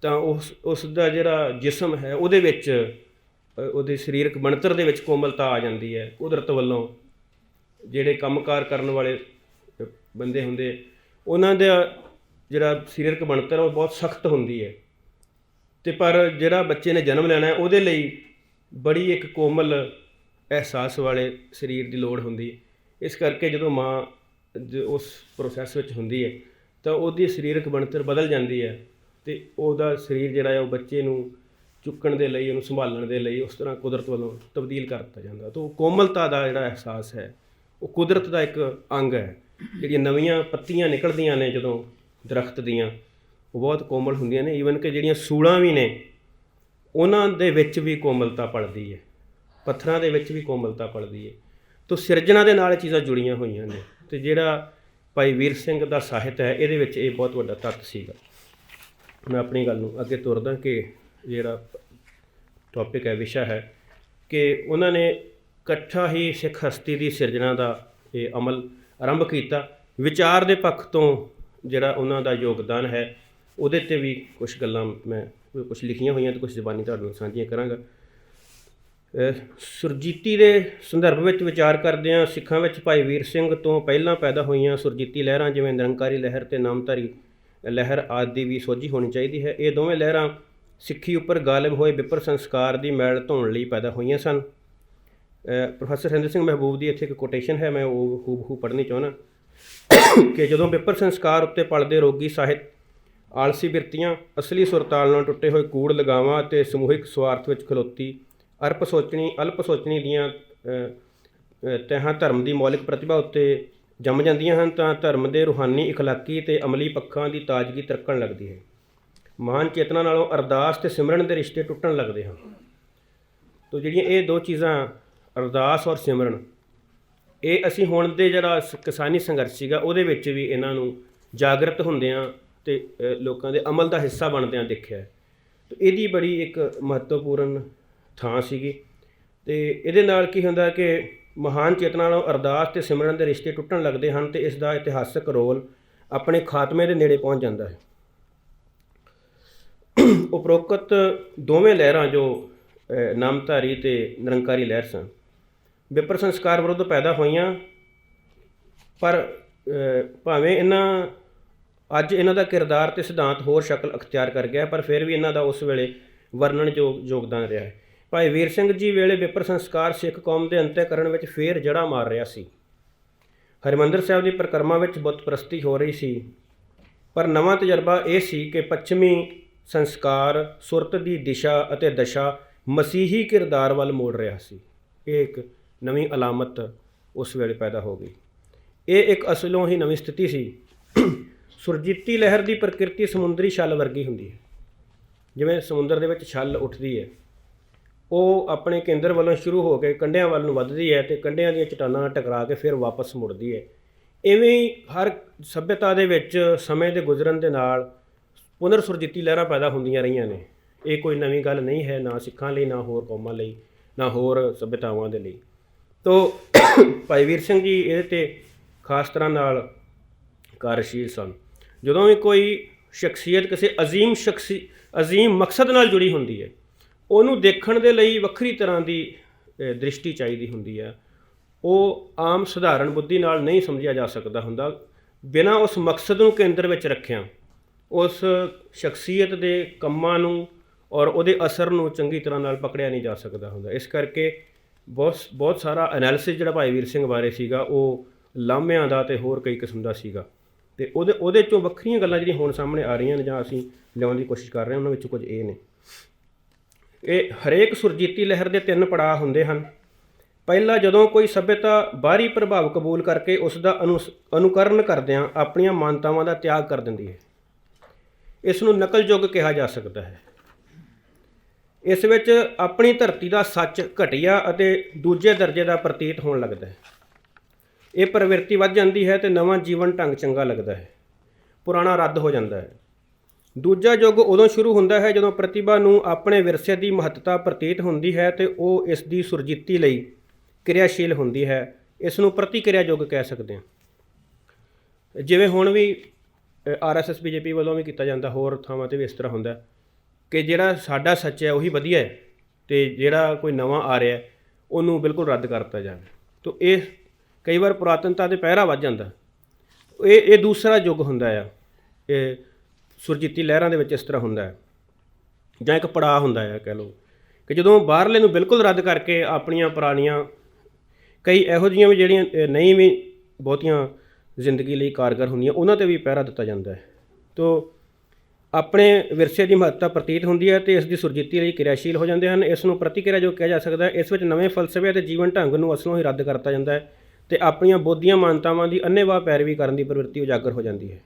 ਤਾਂ ਉਸ ਦਾ ਜਿਹੜਾ ਜਿਸਮ ਹੈ ਉਹਦੇ ਵਿੱਚ, ਉਹਦੇ ਸਰੀਰਕ ਬਣਤਰ ਦੇ ਵਿੱਚ ਕੋਮਲਤਾ ਆ ਜਾਂਦੀ ਹੈ। ਕੁਦਰਤ ਵੱਲੋਂ ਜਿਹੜੇ ਕੰਮਕਾਰ ਕਰਨ ਵਾਲੇ ਬੰਦੇ ਹੁੰਦੇ, ਉਹਨਾਂ ਦਾ ਜਿਹੜਾ ਸਰੀਰਕ ਬਣਤਰ ਉਹ ਬਹੁਤ ਸਖਤ ਹੁੰਦੀ ਹੈ। ਅਤੇ ਪਰ ਜਿਹੜਾ ਬੱਚੇ ਨੇ ਜਨਮ ਲੈਣਾ ਹੈ ਉਹਦੇ ਲਈ ਬੜੀ ਇੱਕ ਕੋਮਲ ਅਹਿਸਾਸ ਵਾਲੇ ਸਰੀਰ ਦੀ ਲੋੜ ਹੁੰਦੀ ਹੈ। ਇਸ ਕਰਕੇ ਜਦੋਂ ਮਾਂ ਉਸ ਪ੍ਰੋਸੈਸ ਵਿੱਚ ਹੁੰਦੀ ਹੈ ਤਾਂ ਉਹਦੀ ਸਰੀਰਕ ਬਣਤਰ ਬਦਲ ਜਾਂਦੀ ਹੈ ਅਤੇ ਉਹਦਾ ਸਰੀਰ ਜਿਹੜਾ ਹੈ ਉਹ ਬੱਚੇ ਨੂੰ ਚੁੱਕਣ ਦੇ ਲਈ, ਉਹਨੂੰ ਸੰਭਾਲਣ ਦੇ ਲਈ ਉਸ ਤਰ੍ਹਾਂ ਕੁਦਰਤ ਵੱਲੋਂ ਤਬਦੀਲ ਕਰ ਦਿੱਤਾ ਜਾਂਦਾ। ਤਾਂ ਉਹ ਕੋਮਲਤਾ ਦਾ ਜਿਹੜਾ ਅਹਿਸਾਸ ਹੈ ਉਹ ਕੁਦਰਤ ਦਾ ਇੱਕ ਅੰਗ ਹੈ। ਜਿਹੜੀਆਂ ਨਵੀਆਂ ਪੱਤੀਆਂ ਨਿਕਲਦੀਆਂ ਨੇ ਜਦੋਂ ਦਰਖਤ ਦੀਆਂ, ਉਹ ਬਹੁਤ ਕੋਮਲ ਹੁੰਦੀਆਂ ਨੇ। ਈਵਨ ਕਿ ਜਿਹੜੀਆਂ ਸੂਲਾਂ ਵੀ ਨੇ ਉਹਨਾਂ ਦੇ ਵਿੱਚ ਵੀ ਕੋਮਲਤਾ ਪਲਦੀ ਹੈ, ਪੱਥਰਾਂ ਦੇ ਵਿੱਚ ਵੀ ਕੋਮਲਤਾ ਪਲਦੀ ਹੈ। ਤਾਂ ਸਿਰਜਣਾ ਦੇ ਨਾਲ ਇਹ ਚੀਜ਼ਾਂ ਜੁੜੀਆਂ ਹੋਈਆਂ ਨੇ। ਅਤੇ ਜਿਹੜਾ ਭਾਈ ਵੀਰ ਸਿੰਘ ਦਾ ਸਾਹਿਤ ਹੈ ਇਹਦੇ ਵਿੱਚ ਇਹ ਬਹੁਤ ਵੱਡਾ ਤੱਤ ਸੀਗਾ। ਮੈਂ ਆਪਣੀ ਗੱਲ ਨੂੰ ਅੱਗੇ ਤੁਰਦਾ ਕਿ ਜਿਹੜਾ ਟੌਪਿਕ ਹੈ, ਵਿਸ਼ਾ ਹੈ ਕਿ ਉਹਨਾਂ ਨੇ ਇਕੱਠਾ ਹੀ ਸਿੱਖ ਹਸਤੀ ਦੀ ਸਿਰਜਣਾ ਦਾ ਇਹ ਅਮਲ ਆਰੰਭ ਕੀਤਾ। ਵਿਚਾਰ ਦੇ ਪੱਖ ਤੋਂ ਜਿਹੜਾ ਉਹਨਾਂ ਦਾ ਯੋਗਦਾਨ ਹੈ ਉਹਦੇ 'ਤੇ ਵੀ ਕੁਛ ਗੱਲਾਂ ਮੈਂ ਕੁਛ ਲਿਖੀਆਂ ਹੋਈਆਂ ਅਤੇ ਕੁਛ ਜ਼ਬਾਨੀ ਤੁਹਾਡੇ ਨਾਲ ਸਾਂਝੀਆਂ ਕਰਾਂਗਾ। ਸੁਰਜੀਤੀ ਦੇ ਸੰਦਰਭ ਵਿੱਚ ਵਿਚਾਰ ਕਰਦਿਆਂ ਸਿੱਖਾਂ ਵਿੱਚ ਭਾਈ ਵੀਰ ਸਿੰਘ ਤੋਂ ਪਹਿਲਾਂ ਪੈਦਾ ਹੋਈਆਂ ਸੁਰਜੀਤੀ ਲਹਿਰਾਂ ਜਿਵੇਂ ਨਿਰੰਕਾਰੀ ਲਹਿਰ ਅਤੇ ਨਾਮਧਾਰੀ ਲਹਿਰ ਆਦਿ ਦੀ ਵੀ ਸੋਝੀ ਹੋਣੀ ਚਾਹੀਦੀ ਹੈ। ਇਹ ਦੋਵੇਂ ਲਹਿਰਾਂ ਸਿੱਖੀ ਉੱਪਰ ਗਾਲਿਬ ਹੋਏ ਵਿਪਰ ਸੰਸਕਾਰ ਦੀ ਮੈਲ ਧੋਣ ਲਈ ਪੈਦਾ ਹੋਈਆਂ ਸਨ। ਪ੍ਰੋਫੈਸਰ ਹਰਿੰਦਰ ਸਿੰਘ ਮਹਿਬੂਬ ਦੀ ਇੱਥੇ ਇੱਕ ਕੋਟੇਸ਼ਨ ਹੈ, ਮੈਂ ਉਹ ਹੂਬਹੂ ਪੜ੍ਹਨੀ ਚਾਹੁੰਦਾ ਕਿ ਜਦੋਂ ਵਿਪਰ ਸੰਸਕਾਰ ਉੱਤੇ ਪਲਦੇ ਰੋਗੀ ਸਾਹਿਤ, ਆਲਸੀ ਬਿਰਤੀਆਂ, ਅਸਲੀ ਸੁਰਤਾਲ ਨਾਲ ਟੁੱਟੇ ਹੋਏ ਕੂੜ ਲਗਾਵਾਂ ਅਤੇ ਸਮੂਹਿਕ ਸਵਾਰਥ ਵਿੱਚ ਖਲੋਤੀ ਅਲਪ ਸੋਚਣੀ ਦੀਆਂ ਤਹਾਂ ਧਰਮ ਦੀ ਮੌਲਿਕ ਪ੍ਰਤਿਭਾ ਉੱਤੇ ਜੰਮ ਜਾਂਦੀਆਂ ਹਨ ਤਾਂ ਧਰਮ ਦੇ ਰੂਹਾਨੀ, ਇਖਲਾਕੀ ਅਤੇ ਅਮਲੀ ਪੱਖਾਂ ਦੀ ਤਾਜ਼ਗੀ ਤਰਕਣ ਲੱਗਦੀ ਹੈ। ਮਹਾਨ ਚੇਤਨਾ ਨਾਲੋਂ ਅਰਦਾਸ ਅਤੇ ਸਿਮਰਨ ਦੇ ਰਿਸ਼ਤੇ ਟੁੱਟਣ ਲੱਗਦੇ ਹਨ। ਤੋ ਜਿਹੜੀਆਂ ਇਹ ਦੋ ਚੀਜ਼ਾਂ ਅਰਦਾਸ ਔਰ ਸਿਮਰਨ, ਇਹ ਅਸੀਂ ਹੁਣ ਦੇ ਜਿਹੜਾ ਕਿਸਾਨੀ ਸੰਘਰਸ਼ ਸੀਗਾ ਉਹਦੇ ਵਿੱਚ ਵੀ ਇਹਨਾਂ ਨੂੰ ਜਾਗਰਤ ਹੁੰਦਿਆਂ ਅਤੇ ਲੋਕਾਂ ਦੇ ਅਮਲ ਦਾ ਹਿੱਸਾ ਬਣਦਿਆਂ ਦੇਖਿਆ। ਅਤੇ ਇਹਦੀ ਬੜੀ ਇੱਕ ਮਹੱਤਵਪੂਰਨ ਥਾਂ ਸੀਗੀ। ਅਤੇ ਇਹਦੇ ਨਾਲ ਕੀ ਹੁੰਦਾ ਕਿ ਮਹਾਨ ਚੇਤਨਾ ਨਾਲੋਂ ਅਰਦਾਸ ਅਤੇ ਸਿਮਰਨ ਦੇ ਰਿਸ਼ਤੇ ਟੁੱਟਣ ਲੱਗਦੇ ਹਨ ਅਤੇ ਇਸ ਦਾ ਇਤਿਹਾਸਕ ਰੋਲ ਆਪਣੇ ਖਾਤਮੇ ਦੇ ਨੇੜੇ ਪਹੁੰਚ ਜਾਂਦਾ ਹੈ। ਉਪਰੋਕਤ ਦੋਵੇਂ ਲਹਿਰਾਂ ਜੋ ਨਾਮਧਾਰੀ ਅਤੇ ਨਿਰੰਕਾਰੀ ਲਹਿਰ ਸਨ, ਵਿਪਰ ਸੰਸਕਾਰ ਵਿਰੁੱਧ ਪੈਦਾ ਹੋਈਆਂ, ਪਰ ਭਾਵੇਂ ਅੱਜ ਇਹਨਾਂ ਦਾ ਕਿਰਦਾਰ ਅਤੇ ਸਿਧਾਂਤ ਹੋਰ ਸ਼ਕਲ ਅਖਤਿਆਰ ਕਰ ਗਿਆ, ਪਰ ਫਿਰ ਵੀ ਇਹਨਾਂ ਦਾ ਉਸ ਵੇਲੇ ਵਰਣਨਯੋਗ ਯੋਗਦਾਨ ਰਿਹਾ ਹੈ। ਭਾਈ ਵੀਰ ਸਿੰਘ ਜੀ ਵੇਲੇ ਵਿਪਰ ਸੰਸਕਾਰ ਸਿੱਖ ਕੌਮ ਦੇ ਅੰਤਿਕਰਨ ਵਿੱਚ ਫੇਰ ਜੜ੍ਹਾਂ ਮਾਰ ਰਿਹਾ ਸੀ। ਹਰਿਮੰਦਰ ਸਾਹਿਬ ਦੀ ਪਰਿਕਰਮਾ ਵਿੱਚ ਬੁੱਤ ਪ੍ਰਸਤੀ ਹੋ ਰਹੀ ਸੀ, ਪਰ ਨਵਾਂ ਤਜਰਬਾ ਇਹ ਸੀ ਕਿ ਪੱਛਮੀ ਸੰਸਕਾਰ ਸੁਰਤ ਦੀ ਦਿਸ਼ਾ ਅਤੇ ਦਸ਼ਾ ਮਸੀਹੀ ਕਿਰਦਾਰ ਵੱਲ ਮੋੜ ਰਿਹਾ ਸੀ। ਇਹ ਇੱਕ ਨਵੀਂ ਅਲਾਮਤ ਉਸ ਵੇਲੇ ਪੈਦਾ ਹੋ ਗਈ। ਇਹ ਇੱਕ ਅਸਲੋਂ ਹੀ ਨਵੀਂ ਸਥਿਤੀ ਸੀ। ਸੁਰਜੀਤੀ ਲਹਿਰ ਦੀ ਪ੍ਰਕਿਰਤੀ ਸਮੁੰਦਰੀ ਛੱਲ ਵਰਗੀ ਹੁੰਦੀ ਹੈ। ਜਿਵੇਂ ਸਮੁੰਦਰ ਦੇ ਵਿੱਚ ਛੱਲ ਉੱਠਦੀ ਹੈ, ਉਹ ਆਪਣੇ ਕੇਂਦਰ ਵੱਲੋਂ ਸ਼ੁਰੂ ਹੋ ਕੇ ਕੰਢਿਆਂ ਵੱਲ ਨੂੰ ਵੱਧਦੀ ਹੈ ਅਤੇ ਕੰਢਿਆਂ ਦੀਆਂ ਚਟਾਨਾਂ ਨਾਲ ਟਕਰਾ ਕੇ ਫਿਰ ਵਾਪਸ ਮੁੜਦੀ ਹੈ। ਇਵੇਂ ਹੀ ਹਰ ਸੱਭਿਅਤਾ ਦੇ ਵਿੱਚ ਸਮੇਂ ਦੇ ਗੁਜ਼ਰਨ ਦੇ ਨਾਲ ਪੁਨਰ ਸੁਰਜੀਤੀ ਲਹਿਰਾਂ ਪੈਦਾ ਹੁੰਦੀਆਂ ਰਹੀਆਂ ਨੇ। ਇਹ ਕੋਈ ਨਵੀਂ ਗੱਲ ਨਹੀਂ ਹੈ, ਨਾ ਸਿੱਖਾਂ ਲਈ, ਨਾ ਹੋਰ ਕੌਮਾਂ ਲਈ, ਨਾ ਹੋਰ ਸੱਭਿਅਤਾਵਾਂ ਦੇ ਲਈ। ਤੋ ਭਾਈ ਵੀਰ ਸਿੰਘ ਜੀ ਇਹਦੇ 'ਤੇ ਖਾਸ ਤਰ੍ਹਾਂ ਨਾਲ ਕਾਰਜਸ਼ੀਲ ਸਨ। ਜਦੋਂ ਵੀ ਕੋਈ ਸ਼ਖਸੀਅਤ ਕਿਸੇ ਅਜ਼ੀਮ ਮਕਸਦ ਨਾਲ ਜੁੜੀ ਹੁੰਦੀ ਹੈ, ਉਹਨੂੰ ਦੇਖਣ ਦੇ ਲਈ ਵੱਖਰੀ ਤਰ੍ਹਾਂ ਦੀ ਦ੍ਰਿਸ਼ਟੀ ਚਾਹੀਦੀ ਹੁੰਦੀ ਹੈ। ਉਹ ਆਮ ਸਧਾਰਨ ਬੁੱਧੀ ਨਾਲ ਨਹੀਂ ਸਮਝਿਆ ਜਾ ਸਕਦਾ ਹੁੰਦਾ। ਬਿਨਾਂ ਉਸ ਮਕਸਦ ਨੂੰ ਕੇਂਦਰ ਵਿੱਚ ਰੱਖਿਆ ਉਸ ਸ਼ਖਸੀਅਤ ਦੇ ਕੰਮਾਂ ਨੂੰ ਔਰ ਉਹਦੇ ਅਸਰ ਨੂੰ ਚੰਗੀ ਤਰ੍ਹਾਂ ਨਾਲ ਪਕੜਿਆ ਨਹੀਂ ਜਾ ਸਕਦਾ ਹੁੰਦਾ। ਇਸ ਕਰਕੇ ਬਹੁਤ ਸਾਰਾ ਐਨਾਲਿਸਿਸ ਜਿਹੜਾ ਭਾਈ ਵੀਰ ਸਿੰਘ ਬਾਰੇ ਸੀਗਾ ਉਹ ਲਾਮਿਆਂ ਦਾ ਅਤੇ ਹੋਰ ਕਈ ਕਿਸਮ ਦਾ ਸੀਗਾ। ਅਤੇ ਉਹਦੇ 'ਚੋਂ ਵੱਖਰੀਆਂ ਗੱਲਾਂ ਜਿਹੜੀਆਂ ਹੁਣ ਸਾਹਮਣੇ ਆ ਰਹੀਆਂ ਨੇ ਜਾਂ ਅਸੀਂ ਲਿਆਉਣ ਦੀ ਕੋਸ਼ਿਸ਼ ਕਰ ਰਹੇ ਹਾਂ, ਉਹਨਾਂ ਵਿੱਚੋਂ ਕੁਝ ਇਹ ਨੇ। ਇਹ ਹਰੇਕ ਸੁਰਜੀਤੀ ਲਹਿਰ ਦੇ 3 ਪੜਾਅ ਹੁੰਦੇ ਹਨ। ਪਹਿਲਾ, ਜਦੋਂ ਕੋਈ ਸੱਭਿਅਤਾ ਬਾਹਰੀ ਪ੍ਰਭਾਵ ਕਬੂਲ ਕਰਕੇ ਉਸ ਦਾ ਅਨੁਕਰਨ ਕਰਦਿਆਂ ਆਪਣੀਆਂ ਮਾਨਤਾਵਾਂ ਦਾ ਤਿਆਗ ਕਰ ਦਿੰਦੀ ਹੈ। ਇਸ ਨੂੰ ਨਕਲ ਯੁੱਗ ਕਿਹਾ ਜਾ ਸਕਦਾ ਹੈ। ਇਸ ਵਿੱਚ ਆਪਣੀ ਧਰਤੀ ਦਾ ਸੱਚ ਘਟੀਆ ਅਤੇ ਦੂਜੇ ਦਰਜੇ ਦਾ ਪ੍ਰਤੀਤ ਹੋਣ ਲੱਗਦਾ ਹੈ। ਇਹ ਪ੍ਰਵਿਰਤੀ ਵੱਧ ਜਾਂਦੀ ਹੈ ਅਤੇ ਨਵਾਂ ਜੀਵਨ ਢੰਗ ਚੰਗਾ ਲੱਗਦਾ ਹੈ, ਪੁਰਾਣਾ ਰੱਦ ਹੋ ਜਾਂਦਾ ਹੈ। ਦੂਜਾ ਯੁੱਗ ਉਦੋਂ ਸ਼ੁਰੂ ਹੁੰਦਾ ਹੈ ਜਦੋਂ ਪ੍ਰਤਿਭਾ ਨੂੰ ਆਪਣੇ ਵਿਰਸੇ ਦੀ ਮਹੱਤਤਾ ਪ੍ਰਤੀਤ ਹੁੰਦੀ ਹੈ ਅਤੇ ਉਹ ਇਸ ਦੀ ਸੁਰਜੀਤੀ ਲਈ ਕਿਰਿਆਸ਼ੀਲ ਹੁੰਦੀ ਹੈ। ਇਸ ਨੂੰ ਪ੍ਰਤੀਕਿਰਿਆ ਯੁੱਗ ਕਹਿ ਸਕਦੇ ਹਾਂ। ਜਿਵੇਂ ਹੁਣ ਵੀ RSS BJP ਵੱਲੋਂ ਵੀ ਕੀਤਾ ਜਾਂਦਾ, ਹੋਰ ਥਾਵਾਂ 'ਤੇ ਵੀ ਇਸ ਤਰ੍ਹਾਂ ਹੁੰਦਾ ਕਿ ਜਿਹੜਾ ਸਾਡਾ ਸੱਚ ਹੈ ਉਹੀ ਵਧੀਆ ਹੈ ਅਤੇ ਜਿਹੜਾ ਕੋਈ ਨਵਾਂ ਆ ਰਿਹਾ ਉਹਨੂੰ ਬਿਲਕੁਲ ਰੱਦ ਕਰਤਾ ਜਾਵੇ। ਤਾਂ ਇਹ ਕਈ ਵਾਰ ਪੁਰਾਤਨਤਾ ਦੇ ਪਹਿਰਾ ਵੱਜ ਜਾਂਦਾ। ਇਹ ਦੂਸਰਾ ਯੁੱਗ ਹੁੰਦਾ ਆ। ਇਹ ਸੁਰਜੀਤੀ ਲਹਿਰਾਂ ਦੇ ਵਿੱਚ ਇਸ ਤਰ੍ਹਾਂ ਹੁੰਦਾ ਹੈ, ਜਾਂ ਇੱਕ ਪੜਾਅ ਹੁੰਦਾ ਹੈ ਕਹਿ ਲਓ, ਕਿ ਜਦੋਂ ਬਾਹਰਲੇ ਨੂੰ ਬਿਲਕੁਲ ਰੱਦ ਕਰਕੇ ਆਪਣੀਆਂ ਪੁਰਾਣੀਆਂ ਕਈ ਇਹੋ ਜਿਹੀਆਂ ਵੀ ਜਿਹੜੀਆਂ ਨਹੀਂ ਵੀ ਬਹੁਤੀਆਂ ਜ਼ਿੰਦਗੀ ਲਈ ਕਾਰਗਰ ਹੁੰਦੀਆਂ, ਉਹਨਾਂ 'ਤੇ ਵੀ ਪਹਿਰਾ ਦਿੱਤਾ ਜਾਂਦਾ ਹੈ। ਤੋ ਆਪਣੇ ਵਿਰਸੇ ਦੀ ਮਹੱਤਤਾ ਪ੍ਰਤੀਤ ਹੁੰਦੀ ਹੈ ਅਤੇ ਇਸ ਦੀ ਸੁਰਜੀਤੀ ਲਈ ਕਿਰਿਆਸ਼ੀਲ ਹੋ ਜਾਂਦੇ ਹਨ। ਇਸ ਨੂੰ ਪ੍ਰਤੀਕਿਰਿਆ ਜੋ ਕਿਹਾ ਜਾ ਸਕਦਾ ਹੈ। ਇਸ ਵਿੱਚ ਨਵੇਂ ਫਲਸਫੇ ਅਤੇ ਜੀਵਨ ਢੰਗ ਨੂੰ ਅਸਲੋਂ ਹੀ ਰੱਦ ਕਰਤਾ ਜਾਂਦਾ ਹੈ ਅਤੇ ਆਪਣੀਆਂ ਬੋਧੀਆਂ ਮਾਨਤਾਵਾਂ ਦੀ ਅੰਨ੍ਹੇਵਾਹ ਪੈਰਵੀ ਕਰਨ ਦੀ ਪ੍ਰਵਿਰਤੀ ਉਜਾਗਰ ਹੋ ਜਾਂਦੀ ਹੈ।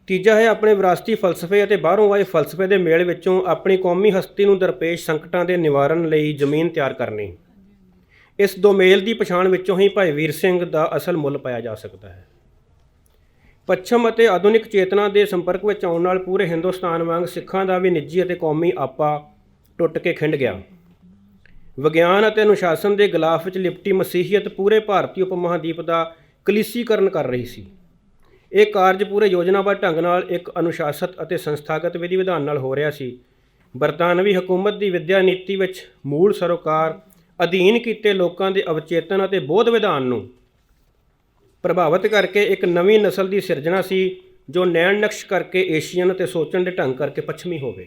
ਤੀਜਾ ਹੈ ਆਪਣੇ ਵਿਰਾਸਤੀ ਫਲਸਫੇ ਅਤੇ ਬਾਹਰੋਂ ਆਏ ਫਲਸਫੇ ਦੇ ਮੇਲ ਵਿੱਚੋਂ ਆਪਣੀ ਕੌਮੀ ਹਸਤੀ ਨੂੰ ਦਰਪੇਸ਼ ਸੰਕਟਾਂ ਦੇ ਨਿਵਾਰਨ ਲਈ ਜ਼ਮੀਨ ਤਿਆਰ ਕਰਨੀ। ਇਸ ਦੋਮੇਲ ਦੀ ਪਛਾਣ ਵਿੱਚੋਂ ਹੀ ਭਾਈ ਵੀਰ ਸਿੰਘ ਦਾ ਅਸਲ ਮੁੱਲ ਪਾਇਆ ਜਾ ਸਕਦਾ ਹੈ। ਪੱਛਮ ਅਤੇ ਆਧੁਨਿਕ ਚੇਤਨਾ ਦੇ ਸੰਪਰਕ ਵਿੱਚ ਆਉਣ ਨਾਲ ਪੂਰੇ ਹਿੰਦੁਸਤਾਨ ਵਾਂਗ ਸਿੱਖਾਂ ਦਾ ਵੀ ਨਿੱਜੀ ਅਤੇ ਕੌਮੀ ਆਪਾ ਟੁੱਟ ਕੇ ਖਿੰਡ ਗਿਆ। ਵਿਗਿਆਨ ਅਤੇ ਅਨੁਸ਼ਾਸਨ ਦੇ ਗਲਾਫ ਵਿੱਚ ਲਿਪਟੀ ਮਸੀਹੀਅਤ ਪੂਰੇ ਭਾਰਤੀ ਉਪ ਮਹਾਂਦੀਪ ਦਾ ਕਲੀਸੀਕਰਨ ਕਰ ਰਹੀ ਸੀ। ਇਹ ਕਾਰਜ ਪੂਰੇ ਯੋਜਨਾਬੱਧ ਢੰਗ ਨਾਲ ਇੱਕ ਅਨੁਸ਼ਾਸਤ ਅਤੇ ਸੰਸਥਾਗਤ ਵਿਧੀ ਵਿਧਾਨ ਨਾਲ ਹੋ ਰਿਹਾ ਸੀ। ਬਰਤਾਨਵੀ ਹਕੂਮਤ ਦੀ ਵਿੱਦਿਆ ਨੀਤੀ ਵਿੱਚ ਮੂਲ ਸਰੋਕਾਰ ਅਧੀਨ ਕੀਤੇ ਲੋਕਾਂ ਦੇ ਅਵਚੇਤਨ ਅਤੇ ਬੋਧ ਵਿਧਾਨ ਨੂੰ ਪ੍ਰਭਾਵਿਤ ਕਰਕੇ ਇੱਕ ਨਵੀਂ ਨਸਲ ਦੀ ਸਿਰਜਣਾ ਸੀ, ਜੋ ਨੈਣ ਨਕਸ਼ ਕਰਕੇ ਏਸ਼ੀਅਨ ਅਤੇ ਸੋਚਣ ਦੇ ਢੰਗ ਕਰਕੇ ਪੱਛਮੀ ਹੋਵੇ।